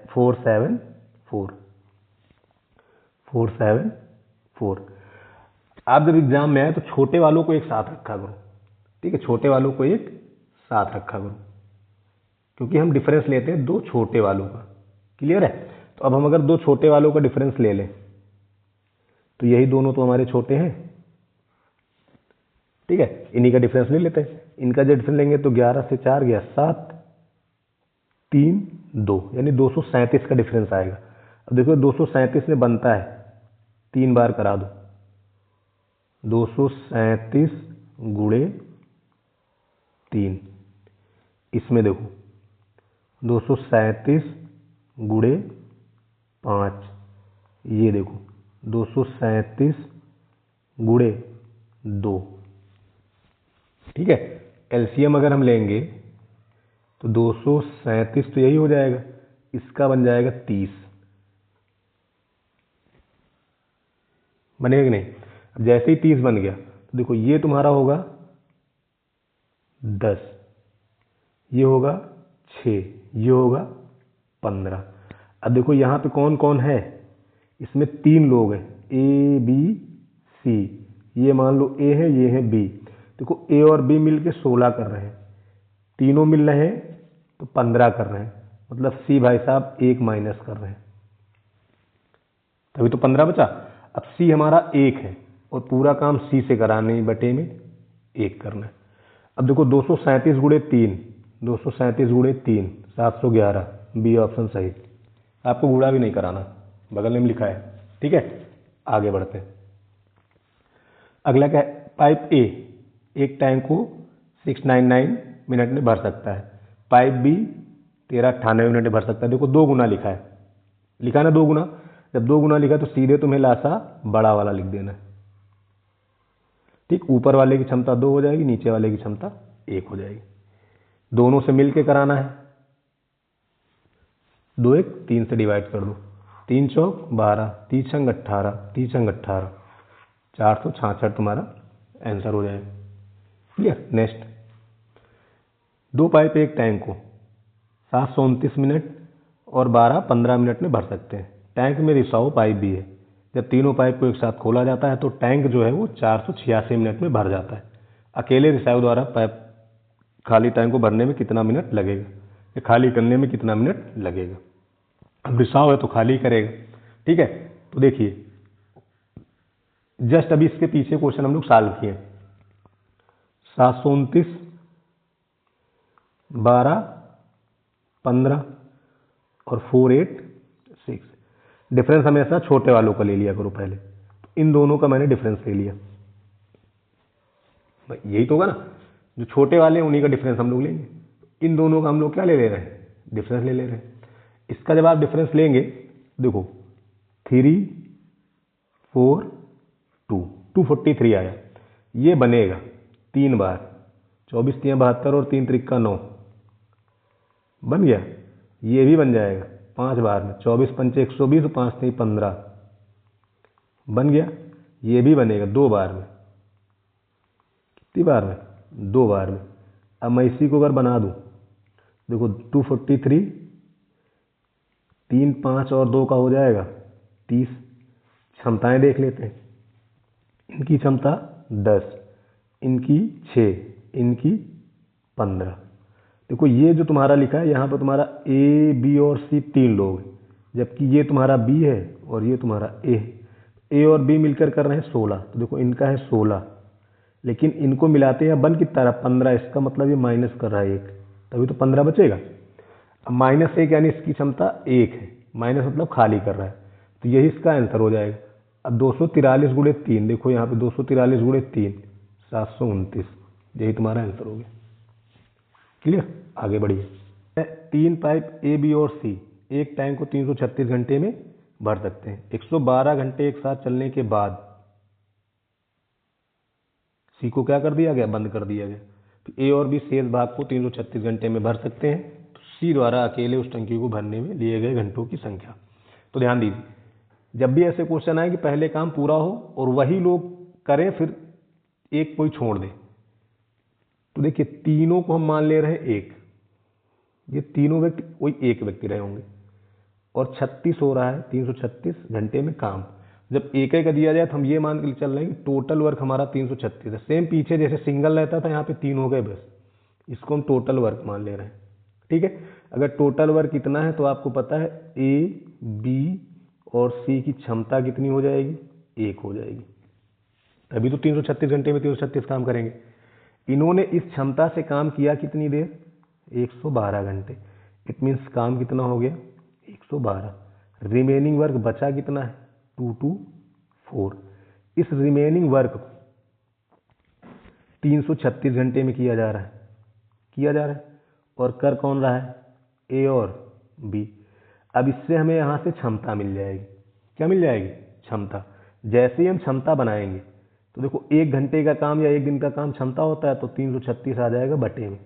Speaker 1: 474। आप जब एग्जाम में आए तो छोटे वालों को एक साथ रखा करो, ठीक है, छोटे वालों को एक साथ रखा करो, क्योंकि हम डिफरेंस लेते हैं दो छोटे वालों का। क्लियर है? तो अब हम अगर दो छोटे वालों का डिफरेंस ले लें तो यही दोनों तो हमारे छोटे हैं, ठीक है, इन्हीं का डिफरेंस ले लेते हैं। इनका जो डिफरेंस लेंगे तो 11 से 4 गया 7, 3, 2, यानी 237 का डिफरेंस आएगा। अब देखो 237 में बनता है, 3 बार करा दो, 237 गुणे 3, इसमें देखो 237 गुणे 5, ये देखो 237 गुणे 2, ठीक है। एलसीएम अगर हम लेंगे तो 237 तो यही हो जाएगा, इसका बन जाएगा 30, बनेगा कि नहीं? अब जैसे ही 30 बन गया तो देखो ये तुम्हारा होगा 10, ये होगा 6, ये होगा 15। अब देखो यहाँ पे कौन कौन है, इसमें 3 लोग हैं, ए बी सी, ये मान लो ए है, ये है बी। देखो ए और बी मिलके 16 कर रहे हैं, तीनों मिल रहे हैं तो 15 कर रहे हैं, मतलब सी भाई साहब 1 माइनस कर रहे हैं, तभी तो 15 बचा। अब सी हमारा 1 है और पूरा काम सी से कराने बटे में 1 करना है। अब देखो 237 गुणे 3, 237 गुणे 3 711, बी ऑप्शन सही, आपको गुणा भी नहीं कराना, बगल में लिखा है, ठीक है। आगे बढ़ते हैं। अगला क्या है, पाइप ए एक टैंक को 699 मिनट में भर सकता है, पाइप बी 1398 मिनट में भर सकता है। देखो 2 गुना लिखा है, लिखा ना 2 गुना, जब 2 गुना लिखा तो सीधे तुम्हें लासा बड़ा वाला लिख देना है, ठीक। ऊपर वाले की क्षमता 2 हो जाएगी, नीचे वाले की क्षमता 1 हो जाएगी, दोनों से मिलके कराना है। 2 1 3 से डिवाइड कर दो, 3 चौक 12, 3 छंग 18, 3 छंग 18, 466 तुम्हारा आंसर हो जाएगा। क्लियर? नेक्स्ट, 2 पाइप एक टैंक को 729 मिनट और 12-15 मिनट में भर सकते हैं। टैंक में रिसाव पाइप भी है, जब तीनों पाइप को एक साथ खोला जाता है तो टैंक जो है वो 486 मिनट में भर जाता है। अकेले रिसाव द्वारा पाइप खाली टैंक को भरने में कितना मिनट लगेगा, या खाली करने में कितना मिनट लगेगा। अब रिसाव है तो खाली करेगा, ठीक है। तो देखिए जस्ट अभी इसके पीछे क्वेश्चन हम लोग सॉल्व किए, 729, 12, 15 और 486। डिफरेंस हमेशा छोटे वालों का ले लिया करो पहले, तो इन दोनों का मैंने डिफरेंस ले लिया, यही तो होगा ना, जो छोटे वाले हैं उन्हीं का डिफरेंस हम लोग लेंगे, इन दोनों का हम लोग क्या ले रहे हैं, डिफरेंस ले रहे हैं। इसका जब आप डिफरेंस लेंगे देखो 3 4 2 243 आया, ये बनेगा 3 बार, 24 3 72 और 3 3 9 बन गया। ये भी बन जाएगा 5 बार में, 24 5 120 और 5 3 15 बन गया। ये भी बनेगा 2 बार में, कितनी बार में, 2 बार में। अब मैं इसी को अगर बना दूं, देखो 243, 3 5 और 2 का हो जाएगा 30। क्षमताएं देख लेते हैं, इनकी क्षमता 10, इनकी 6, इनकी 15। देखो ये जो तुम्हारा लिखा है यहाँ पर तुम्हारा ए बी और सी 3 लोग हैं, जबकि ये तुम्हारा बी है और ये तुम्हारा ए और बी मिलकर कर रहे हैं 16। तो देखो इनका है 16, लेकिन इनको मिलाते हैं वन की तरफ 15, इसका मतलब ये माइनस कर रहा है 1, तभी तो 15 बचेगा। अब -1 यानी इसकी क्षमता 1 है, माइनस मतलब खाली कर रहा है, तो यही इसका आंसर हो जाएगा। अब 243 गुणे 3, देखो यहाँ पे 243 गुणे 3 729, यही तुम्हारा आंसर हो गया। क्लियर? आगे बढ़िए। 3 पाइप ए बी और सी एक टैंक को 336 घंटे में भर सकते हैं। 112 घंटे एक साथ चलने के बाद सी को क्या कर दिया गया, बंद कर दिया गया। ए और बी शेष भाग को 336 घंटे में भर सकते हैं, तो सी द्वारा अकेले उस टंकी को भरने में लिए गए घंटों की संख्या। तो ध्यान दीजिए, जब भी ऐसे क्वेश्चन आए कि पहले काम पूरा हो और वही लोग करें, फिर एक कोई छोड़ दे, तो देखिए तीनों को हम मान ले रहे हैं एक, ये तीनों व्यक्ति कोई एक व्यक्ति रहे होंगे और 36 हो रहा है, 336 घंटे में काम। जब एक एक का दिया जाए तो हम ये मान के चल रहे हैं कि टोटल वर्क हमारा 336 है। सेम पीछे जैसे सिंगल रहता था, यहाँ पे 3 हो गए बस, इसको हम टोटल वर्क मान ले रहे हैं। ठीक है, अगर टोटल वर्क कितना है तो आपको पता है ए, बी और सी की क्षमता कितनी हो जाएगी, 1 हो जाएगी, तभी तो 336 घंटे में 336 काम करेंगे। इन्होंने इस क्षमता से काम किया कितनी देर, 112 घंटे। इट मीन्स काम कितना हो गया, 112। रिमेनिंग वर्क बचा कितना है, 224। इस रिमेनिंग वर्क 336 घंटे में किया जा रहा है, और कर कौन रहा है, ए और बी। अब इससे हमें यहाँ से क्षमता मिल जाएगी। क्या मिल जाएगी, क्षमता। जैसे ही हम क्षमता बनाएंगे तो देखो 1 घंटे का काम या 1 दिन का काम क्षमता होता है, तो 336 आ जाएगा बटे में।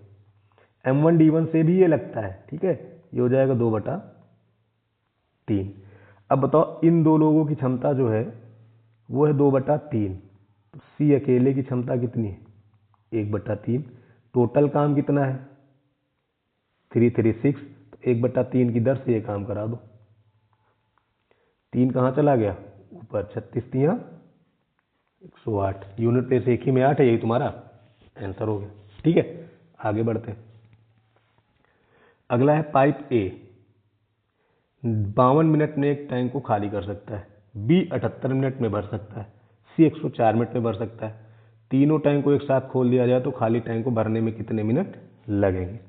Speaker 1: M1D1 से भी ये लगता है, ठीक है, ये हो जाएगा 2/3। अब बताओ इन दो लोगों की क्षमता जो है वो है 2/3, तो सी अकेले की क्षमता कितनी है, 1/3। टोटल काम कितना है, 336, तो 1/3 की दर से ये काम करा दो। 3 कहाँ चला गया, ऊपर, 36 108, यूनिट प्लेस एक ही में 8 है, यही तुम्हारा आंसर हो गया। ठीक है, आगे बढ़ते हैं। अगला है पाइप ए 52 मिनट में एक टैंक को खाली कर सकता है, बी 78 मिनट में भर सकता है, सी 104 मिनट में भर सकता है। तीनों टैंक को एक साथ खोल दिया जाए तो खाली टैंक को भरने में कितने मिनट लगेंगे।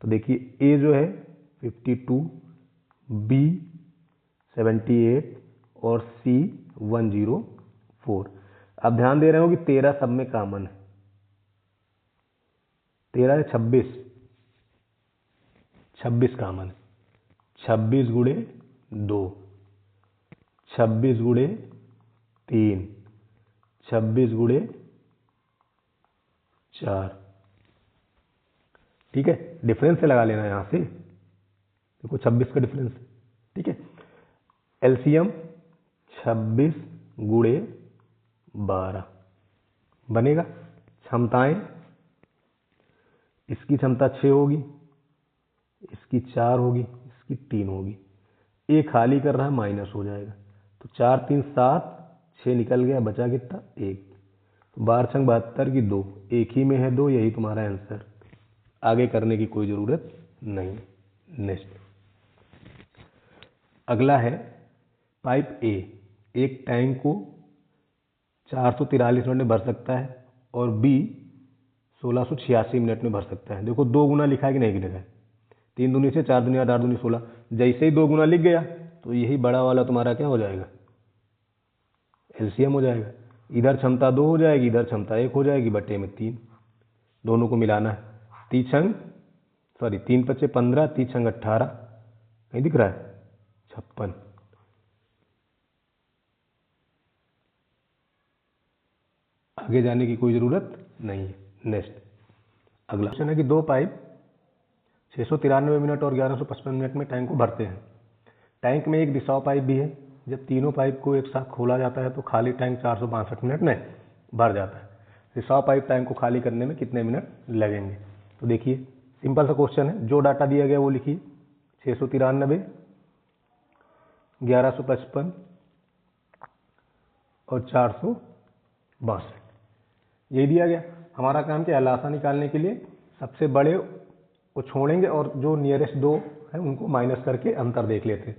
Speaker 1: तो देखिए ए जो है 52, बी 78 और सी 104। अब ध्यान दे रहे हो कि 13 सब में कॉमन है, 13 है 26 कॉमन है, 26 गुणे 2, 26 गुणे 3, 26 गुणे 4। ठीक है, डिफरेंस से लगा लेना यहां से, देखो 26 का डिफरेंस। ठीक है, एलसीएम 26 गुणे 12 बनेगा। क्षमताएं, इसकी क्षमता 6 होगी, इसकी 4 होगी, इसकी 3 होगी। ए खाली कर रहा है, माइनस हो जाएगा, तो 4 3 7, 6 निकल गया, बचा कितना, 1। 12 छंग 72 की 2, एक ही में है 2, यही तुम्हारा आंसर। आगे करने की कोई जरूरत नहीं। नेक्स्ट, अगला है पाइप ए एक टैंक को 443 मिनट में भर सकता है और बी 1686 मिनट में भर सकता है। देखो 2 गुना लिखा है कि नहीं लिखा है, 3 दूनी से 4 दूनी 8, 8 दूनी 16। जैसे ही 2 गुना लिख गया तो यही बड़ा वाला तुम्हारा क्या हो जाएगा, एलसीएम हो जाएगा। इधर क्षमता 2 हो जाएगी, इधर क्षमता 1 हो जाएगी, बटे में 3, दोनों को मिलाना है। 3 5 15, 3 18, कहीं दिख रहा है, 56। आगे जाने की कोई जरूरत नहीं है। नेक्स्ट, अगला क्वेश्चन है कि 2 पाइप 693 मिनट और 1155 मिनट में टैंक को भरते हैं। टैंक में एक रिसाव पाइप भी है। जब तीनों पाइप को एक साथ खोला जाता है तो खाली टैंक 462 मिनट में भर जाता है। रिसाव पाइप टैंक को खाली करने में कितने मिनट लगेंगे। तो देखिए सिंपल सा क्वेश्चन है, जो डाटा दिया गया वो लिखिए, 693, 1155 और 462, यही दिया गया। हमारा काम क्या है, लासा निकालने के लिए सबसे बड़े को छोड़ेंगे और जो नियरेस्ट 2 है उनको माइनस करके अंतर देख लेते हैं,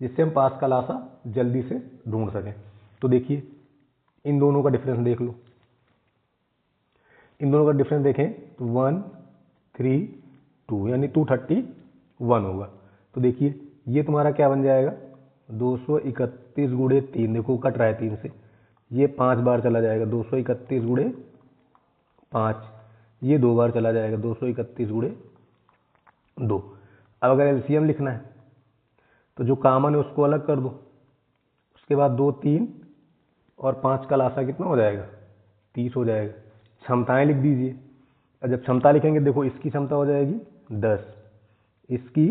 Speaker 1: जिससे हम पास का लासा जल्दी से ढूंढ सकें। तो देखिए इन दोनों का डिफरेंस देख लो, इन दोनों का डिफरेंस देखें तो 132 यानी 231 होगा। तो देखिए ये तुम्हारा क्या बन जाएगा, 231 गुणे 3, देखो कट रहा है 3 से, ये 5 बार चला जाएगा, 231 गुणे 5, ये 2 बार चला जाएगा, 231 गुणे 2। अब अगर एलसीएम लिखना है तो जो कॉमन है उसको अलग कर दो, उसके बाद 2 3 और 5 का लासा कितना हो जाएगा, 30 हो जाएगा। क्षमताएं लिख दीजिए, और जब क्षमता लिखेंगे देखो इसकी क्षमता हो जाएगी 10, इसकी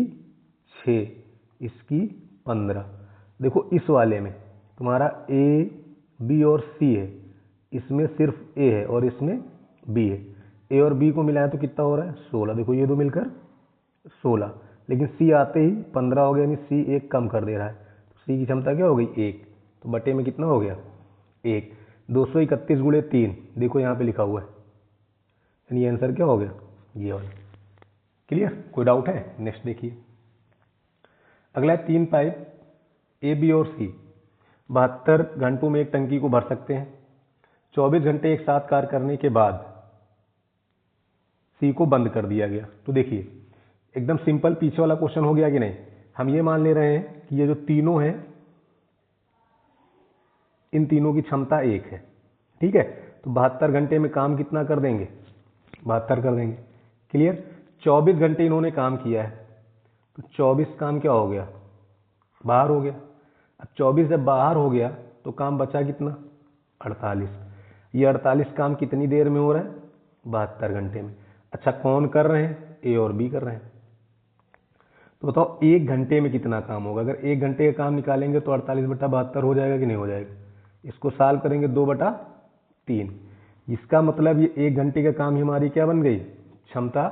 Speaker 1: 6, इसकी 15। देखो इस वाले में तुम्हारा ए, बी और सी है, इसमें सिर्फ ए है और इसमें बी है। ए और बी को मिलाया तो कितना हो रहा है 16। देखो ये दो मिलकर 16, लेकिन सी आते ही 15 हो गया, यानी सी एक कम कर दे रहा है। तो सी की क्षमता क्या हो गई 1, तो बटे में कितना हो गया 1। 231 गुणे 3 देखो यहाँ पे लिखा हुआ है, यानी आंसर क्या हो गया ये वाला। क्लियर, कोई डाउट है? नेक्स्ट देखिए, अगला है 3 पाइप ए, बी और सी 72 घंटों में एक टंकी को भर सकते हैं। 24 घंटे एक साथ कार्य करने के बाद सी को बंद कर दिया गया। तो देखिए एकदम सिंपल पीछे वाला क्वेश्चन हो गया कि नहीं। हम ये मान ले रहे हैं कि ये जो तीनों हैं इन तीनों की क्षमता 1 है, ठीक है। तो 72 घंटे में काम कितना कर देंगे 72 कर देंगे। क्लियर, 24 घंटे इन्होंने काम किया है, तो 24 काम क्या हो गया बाहर हो गया। अब 24 जब बाहर हो गया तो काम बचा कितना 48। ये 48 काम कितनी देर में हो रहा है 72 घंटे में। अच्छा कौन कर रहे हैं ए और बी कर रहे हैं। तो बताओ 1 घंटे में कितना काम होगा। अगर 1 घंटे का काम निकालेंगे तो 48/72 हो जाएगा कि नहीं हो जाएगा। इसको सॉल्व करेंगे 2/3, इसका मतलब ये 1 घंटे का काम ही हमारी क्या बन गई क्षमता।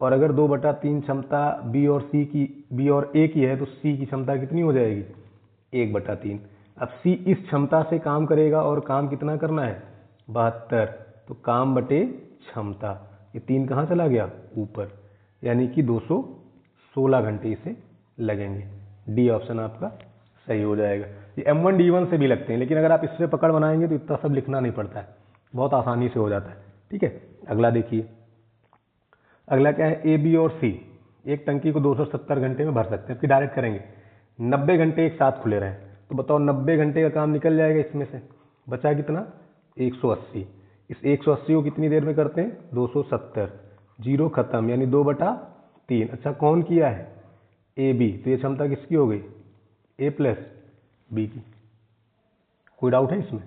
Speaker 1: और अगर 2/3 क्षमता बी और सी की, बी और ए की है, तो सी की क्षमता कितनी हो जाएगी 1/3। अब सी इस क्षमता से काम करेगा और काम कितना करना है 72, तो काम बटे क्षमता, ये 3 कहाँ चला गया ऊपर, यानी कि 216 घंटे इसे लगेंगे। डी ऑप्शन आपका सही हो जाएगा। ये M1 D1 से भी लगते हैं, लेकिन अगर आप इससे पकड़ बनाएंगे तो इतना सब लिखना नहीं पड़ता है, बहुत आसानी से हो जाता है। ठीक है, अगला देखिए, अगला क्या है ए, बी और सी एक टंकी को 270 घंटे में भर सकते हैं। फिर डायरेक्ट करेंगे 90 घंटे एक साथ खुले रहें, तो बताओ 90 घंटे का काम निकल जाएगा इसमें से, बचा कितना 180। इस 180 को कितनी देर में करते हैं 270, जीरो खत्म, यानी 2/3। अच्छा कौन किया है ए बी, तो ये क्षमता किसकी हो गई ए प्लस बी की। कोई डाउट है इसमें?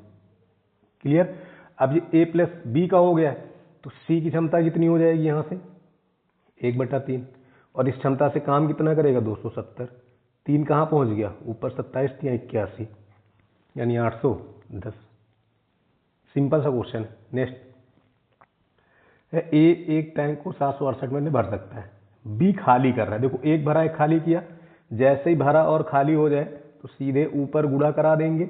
Speaker 1: क्लियर। अब ये ए प्लस बी का हो गया है, तो सी की क्षमता कितनी हो जाएगी यहाँ से 1/3, और इस क्षमता से काम कितना करेगा 270। 3 कहाँ पहुँच गया ऊपर, 27 या 81, यानी 810। सिंपल सा क्वेश्चन है। नेक्स्ट है ए एक टैंक को 768 मिनट में भर सकता है, बी खाली कर रहा है। देखो एक भरा एक खाली किया, जैसे ही भरा और खाली हो जाए तो सीधे ऊपर गुणा करा देंगे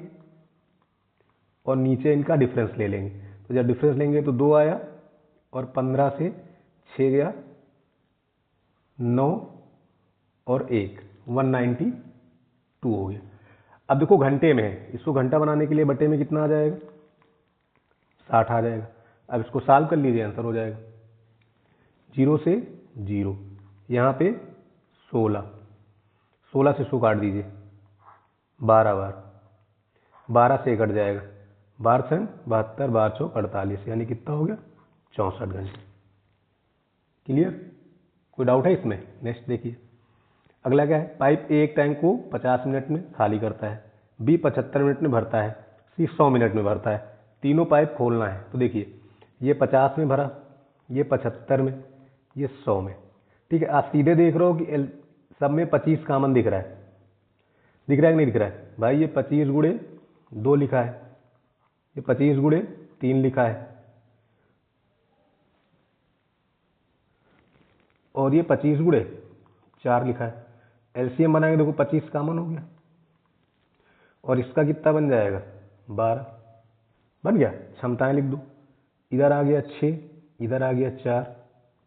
Speaker 1: और नीचे इनका डिफरेंस ले लेंगे। तो जब डिफरेंस लेंगे तो 2 आया और 15 से 6 गया 9 और 1, 192 हो गया। अब देखो घंटे में है, इसको घंटा बनाने के लिए बटे में कितना आ जाएगा 60 आ जाएगा। अब इसको सॉल्व कर लीजिए, आंसर हो जाएगा 0 से 0, यहाँ पे 16, 16 से 100 काट दीजिए 12 बार, 12 से कट जाएगा 12 से 72, 12 चौक 48, यानी कितना हो गया 64 घंटे। क्लियर, कोई डाउट है इसमें? नेक्स्ट देखिए, अगला क्या है, पाइप ए एक टैंक को 50 मिनट में खाली करता है, बी 75 मिनट में भरता है, सी 100 मिनट में भरता है। तीनों पाइप खोलना है। तो देखिए ये 50 में भरा, ये 75 में, ये 100 में। ठीक है, आप सीधे देख रहे हो कि सब में 25 कॉमन दिख रहा है, दिख रहा है कि नहीं दिख रहा है भाई। ये 25 गुणे 2 लिखा है, ये 25 गुणे 3 लिखा है, और ये 25 गुणे 4 लिखा है। एलसीएम बनाएंगे, देखो 25 कॉमन हो गया, और इसका कितना बन जाएगा 12 बन गया। क्षमताएं लिख दो, इधर आ गया 6, इधर आ गया 4,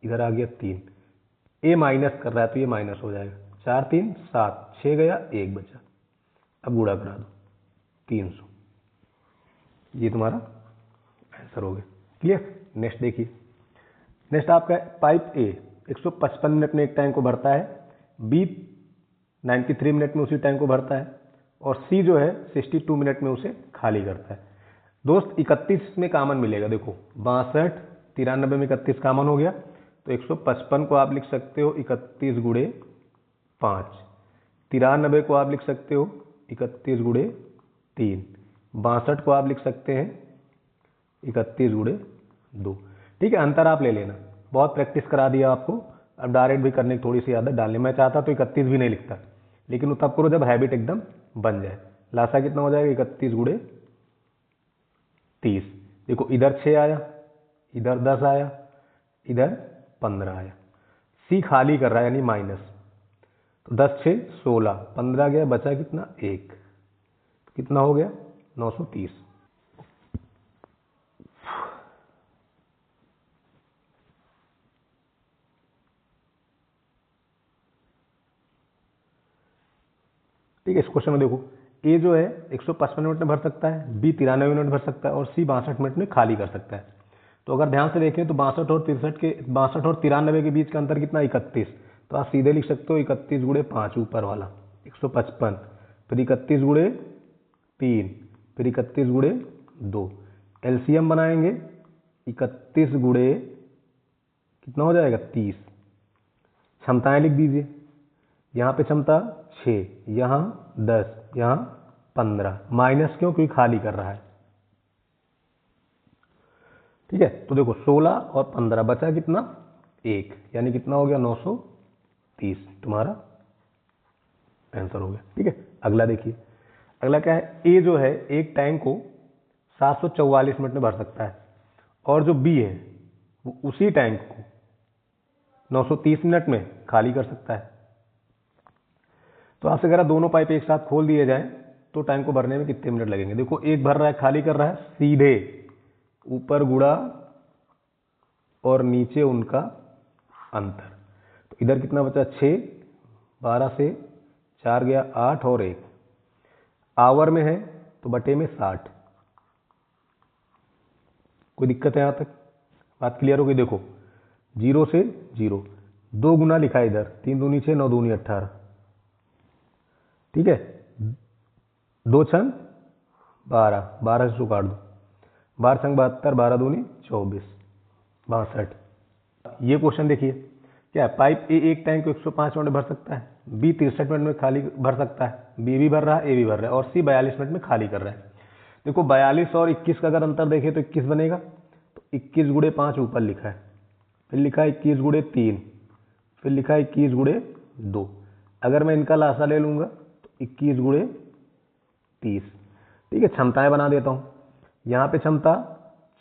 Speaker 1: इधर आ गया 3। ए माइनस कर रहा है तो ये माइनस हो जाएगा, 4 3 7, 6 गया 1 बचा। अब गुणा करा दो 300, ये तुम्हारा आंसर हो गया। क्लियर। नेक्स्ट देखिए, नेक्स्ट आपका पाइप ए 155 मिनट में एक टैंक को भरता है, बी 93 मिनट में उसी टैंक को भरता है, और सी जो है 62 मिनट में उसे खाली करता है। दोस्त 31 में कॉमन मिलेगा, देखो 62 93 में 31 कॉमन हो गया, तो 155 को आप लिख सकते हो 31 गुणे 5, 93 को आप लिख सकते हो 31 गुणे 3, 62 को आप लिख सकते हैं 31 गुणे 2। ठीक है, अंतर आप ले लेना, बहुत प्रैक्टिस करा दिया आपको, अब डायरेक्ट भी करने की थोड़ी सी आदत डालनी। मैं चाहता तो 31 भी नहीं लिखता, लेकिन वो तब करो जब हैबिट एकदम बन जाए। लासा कितना हो जाएगा, 31 गुणे 30। देखो इधर 6 आया, इधर 10 आया, इधर 15 आया। सी खाली कर रहा है यानी माइनस, तो 10 6 16, 15 गया, बचा कितना 1, तो कितना हो गया 930। ठीक है, इस क्वेश्चन में देखो ए जो है 155 मिनट में भर सकता है, बी 93 मिनट भर सकता है और सी 62 मिनट में खाली कर सकता है। तो अगर ध्यान से देखें तो 62 और 93 के बीच का अंतर कितना 31, तो आप सीधे लिख सकते हो 31 गुणे 5 ऊपर वाला 155, फिर 31 गुणे 3, फिर 31 गुणे 2, एलसीएम बनाएंगे 31 गुणे कितना हो जाएगा 30। क्षमताएं लिख दीजिए, यहाँ पे क्षमता 6, यहाँ 10, यहाँ 15, माइनस क्यों, क्योंकि खाली कर रहा है। ठीक है, तो देखो 16 और 15 बचा कितना 1, यानी कितना हो गया 930, तुम्हारा आंसर हो गया। ठीक है, अगला देखिए, अगला क्या है, ए जो है एक टैंक को 744 मिनट में भर सकता है और जो बी है वो उसी टैंक को 930 मिनट में खाली कर सकता है। तो आपसे अगर दोनों पाइप एक साथ खोल दिए जाएं तो टैंक को भरने में कितने मिनट लगेंगे। देखो एक भर रहा है, खाली कर रहा है, सीधे ऊपर गुणा और नीचे उनका अंतर, तो इधर कितना बचा 6, 12 से 4 गया 8 और 1, आवर में है तो बटे में 60। कोई दिक्कत है यहाँ तक, बात क्लियर हो गई। देखो 0 से 0, 2 गुना लिखा है इधर, 3 दूनी 6, 9 दूनी 18, ठीक है, 2 छंग 12, 12 से काट दो, 12 छंग 72, 12 दूनी 24, 62। ये क्वेश्चन देखिए क्या है, पाइप ए एक टैंक को 105 मिनट में भर सकता है, बी 63 मिनट में खाली भर सकता है, बी भी भर रहा है, ए भी भर रहा है और सी 42 मिनट में खाली कर रहा है। देखो 42 और 21 का अगर अंतर देखें तो 21 बनेगा, तो 21 गुणे 5 ऊपर लिखा है, फिर लिखा है 21 गुणे 3, फिर लिखा है 21 गुणे 2। अगर मैं इनका लासा ले लूंगा तो 21 गुणे 30। ठीक है, क्षमताएं बना देता हूं, यहाँ पे क्षमता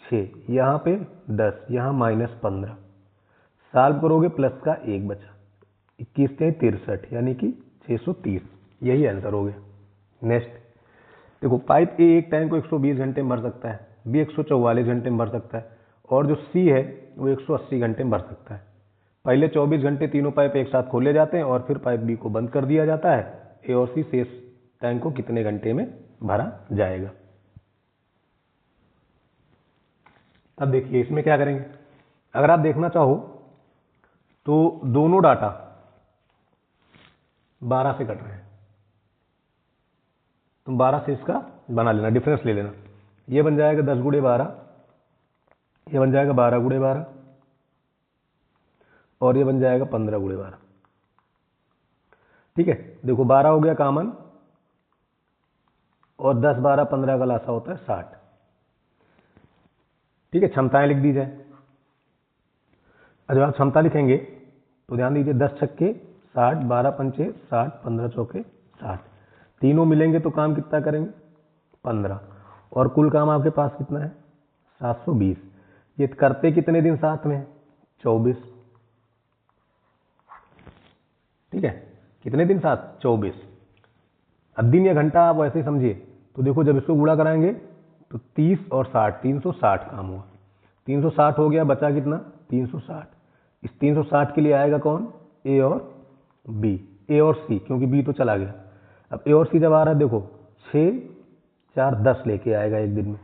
Speaker 1: 6, यहाँ पे 10, यहाँ -15, सॉल्व करोगे प्लस का 1 बचा, 21 से 63 यानी कि 630, यही आंसर हो गया। नेक्स्ट देखो, पाइप ए एक टैंक को 120 घंटे में भर सकता है, बी 144 घंटे में भर सकता है और जो सी है वो 180 घंटे में भर सकता है। पहले 24 घंटे तीनों पाइप एक साथ खोले जाते हैं और फिर पाइप बी को बंद कर दिया जाता है। ए और सी शेष टैंक को कितने घंटे में भरा जाएगा। अब देखिए इसमें क्या करेंगे, अगर आप देखना चाहो तो दोनों डाटा 12 से कट रहे हैं, तुम 12 से इसका बना लेना, डिफरेंस ले लेना, ये बन जाएगा 10 गुणे 12, ये बन जाएगा 12 गुणे 12 और ये बन जाएगा 15 गुणे 12। ठीक है, देखो 12 हो गया कॉमन और 10 12 15 का लासा होता है 60। ठीक है, क्षमताएं लिख दी जाए। जब आप क्षमता लिखेंगे तो ध्यान दीजिए, 10 छक्के 60, 12 पंचे 60, 15 चौके 60, तीनों मिलेंगे तो काम कितना करेंगे 15, और कुल काम आपके पास कितना है 720। ये करते कितने दिन साथ में 24। ठीक है, कितने दिन साथ 24। अब दिन या घंटा आप वैसे समझिए, तो देखो जब इसको गुणा कराएंगे तो 30 और 60, 360 काम हुआ, 360 हो गया, बचा कितना 360। इस 360 के लिए आएगा कौन, ए और बी, ए और सी, क्योंकि बी तो चला गया। अब ए और सी जब आ रहा है देखो 6 4 10 लेके आएगा एक दिन में,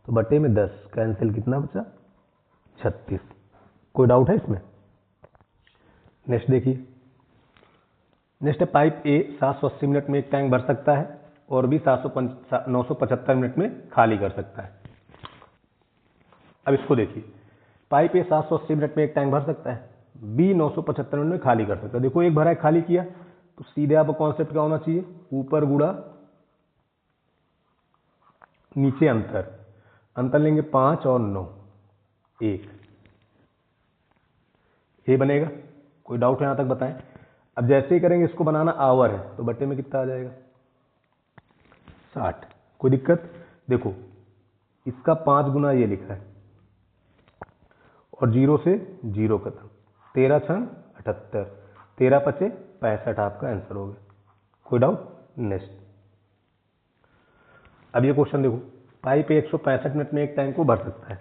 Speaker 1: तो बटे में 10, कैंसिल, कितना बचा 36। कोई डाउट है इसमें। नेक्स्ट देखिए, नेक्स्ट है पाइप ए 780 मिनट में एक टैंक भर सकता है और बी 975 मिनट में खाली कर सकता है। अब इसको देखिए, पाइप ए 780 मिनट में एक टैंक भर सकता है, बी 975 मिनट में खाली कर सकता है। देखो एक भरा है, खाली किया, तो सीधे आपको कॉन्सेप्ट क्या होना चाहिए, ऊपर गुणा नीचे अंतर, अंतर लेंगे 5 और 9 1, ये बनेगा, कोई डाउट है यहाँ तक बताएं। अब जैसे ही करेंगे इसको बनाना आवर है तो बट्टे में कितना आ जाएगा 60, कोई दिक्कत। देखो इसका 5 गुना ये लिखा है और 0 से 0 खत्म, 13 छंग 78, 13 पचे 65 आपका आंसर हो गया, कोई डाउट। नेक्स्ट, अब ये क्वेश्चन देखो, पाइप 165 मिनट में एक टैंक को भर सकता है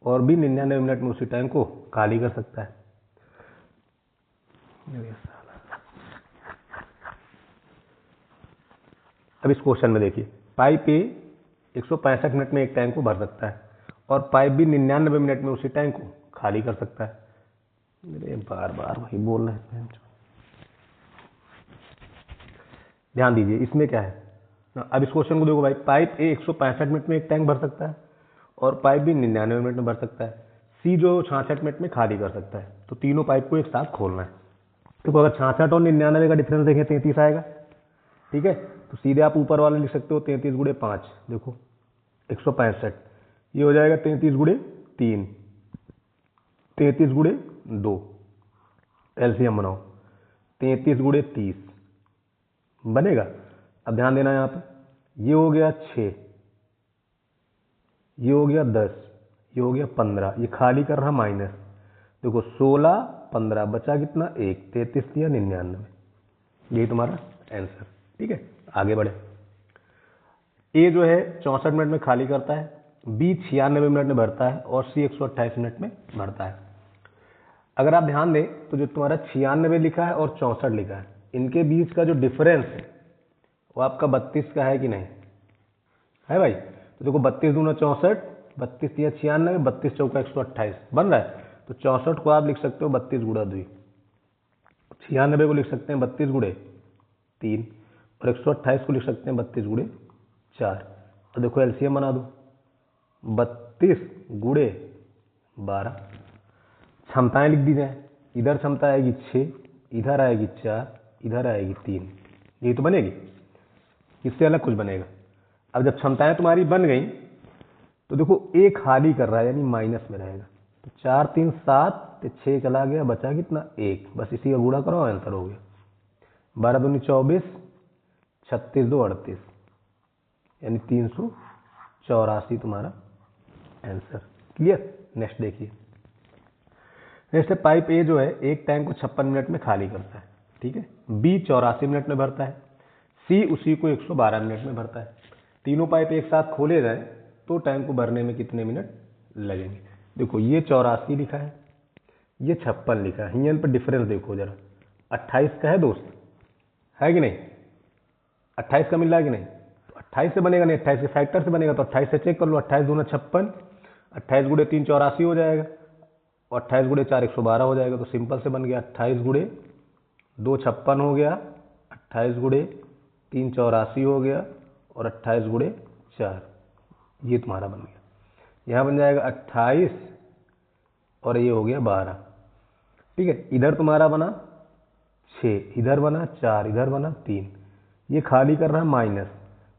Speaker 1: और भी 99 मिनट में उसी टैंक को खाली कर सकता है। अब इस क्वेश्चन में देखिए, पाइप ए 165 मिनट में एक टैंक को भर सकता है और पाइप भी 99 मिनट में उसी टैंक को खाली कर सकता है। मेरे बार बार वही बोल रहे हैं, ध्यान दीजिए इसमें क्या है। अब इस क्वेश्चन को देखो भाई, पाइप ए 165 मिनट में एक टैंक भर सकता है और पाइप भी 99 मिनट में भर सकता है। सी जो 66 मिनट में खाली कर सकता है। तो तीनों पाइप को एक साथ खोलना है। तो अगर 66 और 99 का डिफरेंस देखें 33 आएगा, ठीक है। तो सीधे आप ऊपर वाले लिख सकते हो 33 गुणे 5, देखो 165, ये हो जाएगा 33 गुणे 3, 33 गुणे 2, एलसीएम बनाओ 33 गुणे 30 बनेगा। अब ध्यान देना यहाँ पे, ये हो गया 6, ये हो गया 10, ये हो गया 15, ये खाली कर रहा माइनस, देखो 16 15 बचा कितना 1, 33 या 99, यही तुम्हारा आंसर, ठीक है। आगे बढ़े, ए जो है 64 मिनट में खाली करता है, बी 96 मिनट में भरता है और सी 128 मिनट में भरता है। अगर आप ध्यान दें तो जो तुम्हारा 96 लिखा है और 64 लिखा है, इनके बीच का जो डिफरेंस है वो आपका 32 का है कि नहीं है भाई। तो देखो 32 दूना 64, 32 या 96, 32 चौका 128 बन रहा है। तो 64 को आप लिख सकते हो 32 गुणा 2, 96 को लिख सकते हैं 32 गुणे 3 और 128 को लिख सकते हैं 32 गुणे 4। तो देखो एलसीएम बना दो, 32 गुणे 12, क्षमताएं लिख दी जाए, इधर क्षमता आएगी 6, इधर आएगी 4, इधर आएगी 3, ये तो बनेगी, इससे अलग कुछ बनेगा। अब जब क्षमताएं तुम्हारी बन गई तो देखो ए खाली कर रहा है यानी माइनस में रहेगा। तो 4 3 7, 6 चला गया, बचा कितना 1, बस इसी का गुणा करो आंसर हो गया 12 दूनी 24, 36 2 38, यानी 384 तुम्हारा आंसर। क्लियर। नेक्स्ट देखिए, नेक्स्ट है पाइप ए जो है एक टैंक को 56 मिनट में खाली करता है, ठीक है। बी 84 मिनट में भरता है, सी उसी को 112 मिनट में भरता है। तीनों पाइप एक साथ खोले जाए तो टैंक को भरने में कितने मिनट लगेंगे। देखो ये 84 लिखा है, ये 56 लिखा है, यहाँ पर डिफरेंस देखो जरा, 28 का है दोस्त, है कि नहीं, 28 का मिल रहा है कि नहीं। तो 28 से बनेगा नहीं, 28 के फैक्टर से बनेगा। तो 28 से चेक कर लो, 28 दूना 56, 28 गुणे 3 84 हो जाएगा और 28 गुणे 4 112 हो जाएगा। तो सिंपल से बन गया 28 गुणे 2 56 हो गया, 28 गुणे 3 84 हो गया और 28 गुणे 4, ये तुम्हारा बन गया। यहाँ बन जाएगा 28 और ये हो गया 12, ठीक है। इधर तुम्हारा बना 6, इधर बना 4, इधर बना 3, ये खाली कर रहा है माइनस।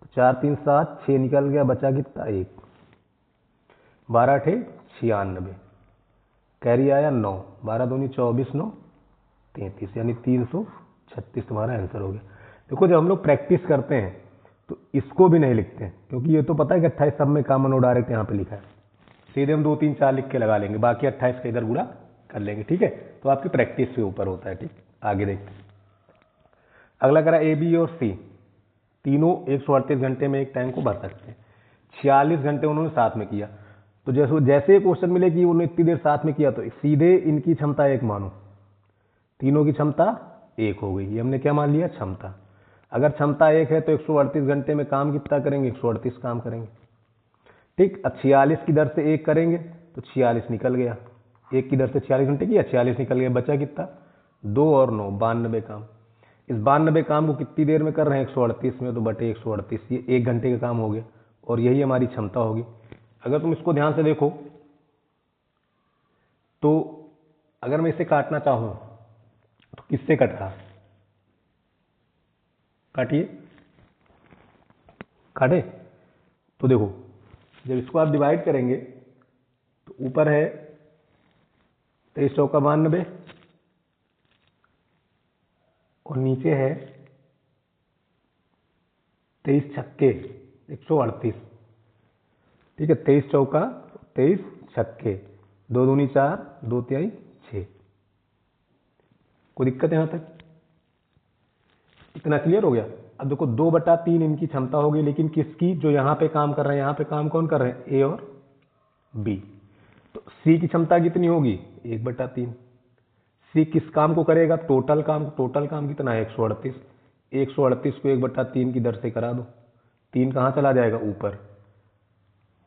Speaker 1: तो 4 3 7, 6 निकल गया, बचा कितना 1, 12 8 96, कैरी आया 9, 12 दूनी 24 9 33, यानी 336 तुम्हारा आंसर हो गया। देखो जब हम लोग प्रैक्टिस करते हैं तो इसको भी नहीं लिखते हैं, क्योंकि ये तो पता है कि 28 सब में कॉमन हो डायरेक्ट यहाँ पे लिखा है, सीधे हम 2 3 4 लिख के लगा लेंगे, बाकी 28 का इधर गुणा कर लेंगे, ठीक है। तो आपकी प्रैक्टिस के ऊपर होता है, ठीक। आगे देखते हैं, अगला करा ए बी और सी, तीनों 138 घंटे में एक टैंक को भर सकते हैं। 46 घंटे उन्होंने साथ में किया। तो जैसे क्वेश्चन मिले कि उन्होंने इतनी देर साथ में किया तो सीधे इनकी क्षमता 1 मानो, तीनों की क्षमता 1 हो गई, ये हमने क्या मान लिया क्षमता। अगर क्षमता 1 है तो 138 घंटे में काम कितना करेंगे, 138 काम करेंगे, ठीक। अब 46 की दर से 1 करेंगे तो 46 निकल गया, 1 की दर से 46 घंटे किया, 46 निकल गया, बचा कितना 2 और 9 92 काम। इस 92 काम को कितनी देर में कर रहे हैं 138 में, तो बटे 138, ये 1 घंटे का काम हो गया और यही हमारी क्षमता होगी। अगर तुम इसको ध्यान से देखो तो अगर मैं इसे काटना चाहूं तो किससे कट रहा, काटिए, काटे। तो देखो जब इसको आप डिवाइड करेंगे तो ऊपर है 23 चौका 92, और नीचे है 23 छक्के 138। ठीक है, 23 चौका 23 छक्के, 2 दूनी 4, 2 तिहाई 6। कोई दिक्कत यहाँ तक? इतना क्लियर हो गया? अब देखो 2/3 इनकी क्षमता होगी, लेकिन किसकी? जो यहाँ पे काम कर रहे हैं। यहाँ पे काम कौन कर रहे हैं? ए और बी। तो सी की क्षमता कितनी होगी? 1/3। सी किस काम को करेगा? टोटल काम। टोटल काम कितना है? 138। 138 को 1/3 की दर से करा दो। 3 कहाँ चला जाएगा? ऊपर।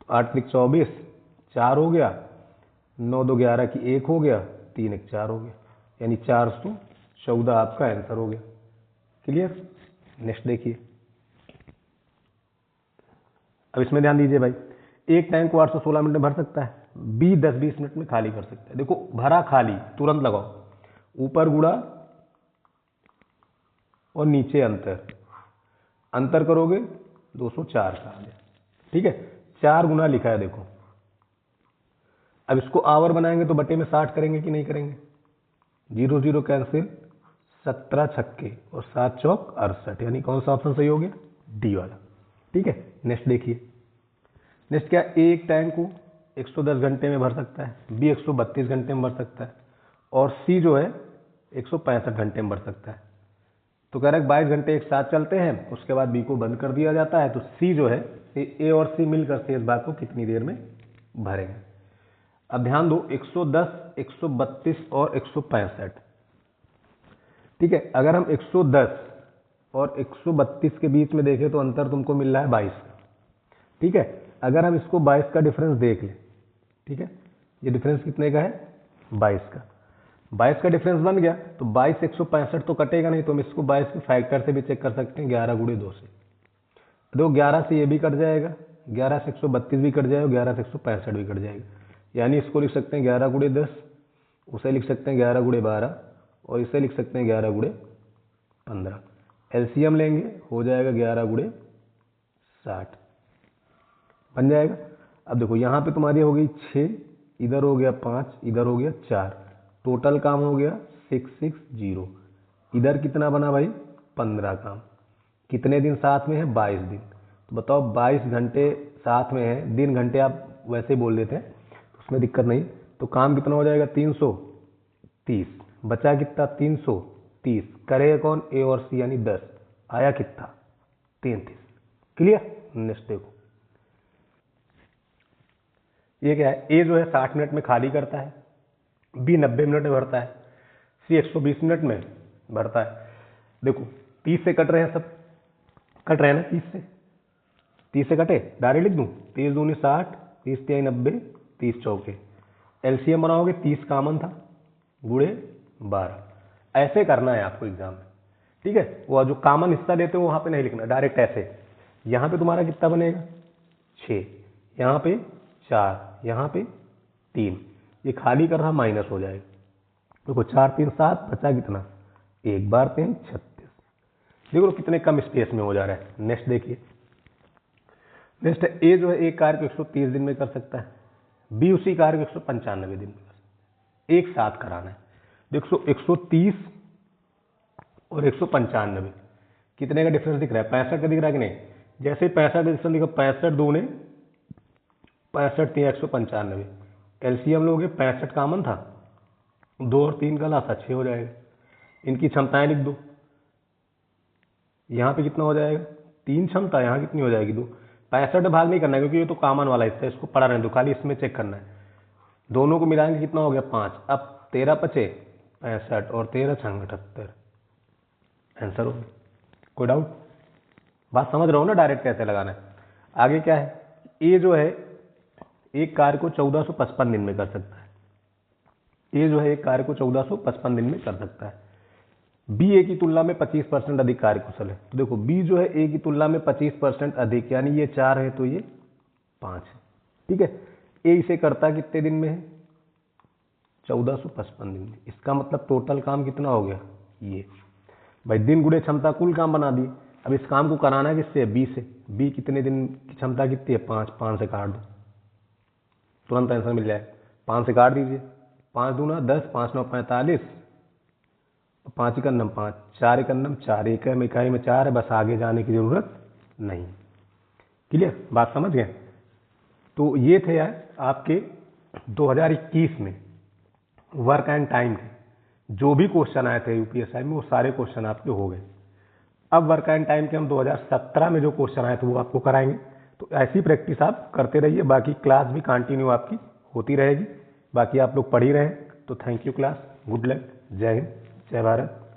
Speaker 1: 8 त्रिक 24, 4 हो गया। 9 2 11 की 1 हो गया। 3 1 4 हो गया, यानी 414 आपका आंसर हो गया। क्लियर? नेक्स्ट देखिए। अब इसमें ध्यान दीजिए भाई, एक टैंक को 816 मिनट में भर सकता है, बी 10-20 मिनट में खाली कर सकता है। देखो भरा खाली तुरंत लगाओ, ऊपर गुणा और नीचे अंतर। अंतर करोगे 204 का आ जाए। ठीक है, 4 गुना लिखा है देखो। अब इसको आवर बनाएंगे तो बटे में 60 करेंगे कि नहीं करेंगे? 0 0 कैंसिल, 17 छक्के और 7 चौक 68, यानी कौन सा ऑप्शन सही हो गया? डी वाला। ठीक है, नेक्स्ट देखिए। नेक्स्ट क्या? एक टैंक को 110 घंटे में भर सकता है, बी 132 घंटे में भर सकता है, और सी जो है 165 घंटे में भर सकता है। तो कह रहा है 22 घंटे एक साथ चलते हैं, उसके बाद बी को बंद कर दिया जाता है। तो सी जो है, ए और सी मिलकर से इस बात को कितनी देर में भरेंगे? अब ध्यान दो, 110, 132 और 165। ठीक है, अगर हम 110 और 132 के बीच में देखें तो अंतर तुमको मिल रहा है 22 का। ठीक है, अगर हम इसको 22 का डिफरेंस देख लें, ठीक है, ये डिफरेंस कितने का है? 22 का। 22 का डिफरेंस बन गया तो 22 165 तो कटेगा नहीं, तो हम इसको 22 के फैक्टर से भी चेक कर सकते हैं, 11 गुणे 2 से। तो 11 से ये भी कट जाएगा, 11 से 132 भी कट जाएगा, 11 से 165 भी कट जाएगा, यानी इसको लिख सकते हैं 11 गुणे 10, उसे लिख सकते हैं 11 गुणे 12, और इसे लिख सकते हैं 11 गुणे 15। एलसीएम लेंगे, हो जाएगा 11 गुणे 60, बन जाएगा। अब देखो यहाँ पे तुम्हारी हो गई 6, इधर हो गया 5, इधर हो गया 4, टोटल काम हो गया 660। इधर कितना बना भाई? 15 काम। कितने दिन साथ में है? 22 दिन। तो बताओ 22 घंटे साथ में है, दिन घंटे आप वैसे बोल देते हैं तो उसमें दिक्कत नहीं। तो काम कितना हो जाएगा? 330। बचा कितना? 330। करेगा कौन? ए और सी, यानी 10। आया कितना? 33। क्लियर? नेक्स्ट देखो, ये क्या है? ए जो है 60 मिनट में खाली करता है, बी 90 मिनट में भरता है, सी 120 मिनट में भरता है। देखो 30 से कट रहे हैं, सब कट रहे हैं ना 30 से। 30 से कटे, डायरेक्ट लिख दूं, 30 दूनी 60, 30 तिहाई 90, 30 चौके। एलसीएम बनाओगे, 30 कामन था, गुणे 12। ऐसे करना है आपको एग्जाम में। ठीक है, वो जो कॉमन हिस्सा देते हो वहां पे नहीं लिखना, डायरेक्ट ऐसे। यहां पे तुम्हारा कितना बनेगा? 6, यहाँ पे 4, यहाँ पे 3, ये खाली कर रहा माइनस हो जाएगा। देखो 4 3 7, बचा कितना? 1 बार 3 36। देखो कितने कम स्पेस में हो जा रहा है। नेक्स्ट देखिए। नेक्स्ट है, ए जो है एक कार्य को 130 दिन में कर सकता है, बी उसी कार्य को 195 दिन में कर सकता है। एक साथ कराना है। देखो 130 और 195 कितने का डिफरेंस दिख रहा है? 65 का दिख रहा है कि नहीं? जैसे 65 का डिफरेंस दिखा, 65 दूने 65 3 195। एलसीएम लोगे, 65 कामन था, 2 और 3 का लासा 6 हो जाएगा। इनकी क्षमताएं लिख दो। यहाँ पे कितना हो जाएगा? 3 क्षमता, यहाँ कितनी हो जाएगी? 2। 65 भाग नहीं करना है क्योंकि ये तो कॉमन वाला हिस्सा है, इसको पढ़ा रहने दो, खाली इसमें चेक करना है। दोनों को मिलाएंगे कितना हो गया? 5। अब 13 पचे 65 और 13 छंग 78, आंसर हो। कोई डाउट? बात समझ रहा हो ना डायरेक्ट कैसे लगाना है? आगे क्या है? ए जो है एक कार्य को 1455 दिन में कर सकता है। ए जो है एक कार्य को 1455 दिन में कर सकता है। बी ए की तुलना में 25% अधिक कार्यकुशल है। तो देखो बी जो है ए की तुलना में 25% अधिक, यानी ये 4 है तो ये 5 है। ठीक है, ए इसे करता कितने दिन में है? 1455 दिन में। इसका मतलब टोटल काम कितना हो गया? ये भाई दिन गुणे क्षमता कुल काम बना दी। अब इस काम को कराना है किससे? बी से। बी कितने दिन की क्षमता कितनी है? 5। 5 से काट दो, तुरंत आंसर मिल जाए। 5 से काट दीजिए, 5 दूना 10, 5 9 45, 5 एक अन्नम 5, 4 एक अन्नम 4, एक इकाई में 4 है, बस आगे जाने की ज़रूरत नहीं। क्लियर, बात समझ गए। तो ये थे यार आपके 2021 में वर्क एंड टाइम के जो भी क्वेश्चन आए थे यूपीएसआई में, वो सारे क्वेश्चन आपके हो गए। अब वर्क एंड टाइम के हम 2017 में जो क्वेश्चन आए थे वो आपको कराएंगे। तो ऐसी प्रैक्टिस आप करते रहिए, बाकी क्लास भी कंटिन्यू आपकी होती रहेगी। बाकी आप लोग पढ़ ही रहे हैं, तो thank you class, good luck, जय हिंद, जय भारत।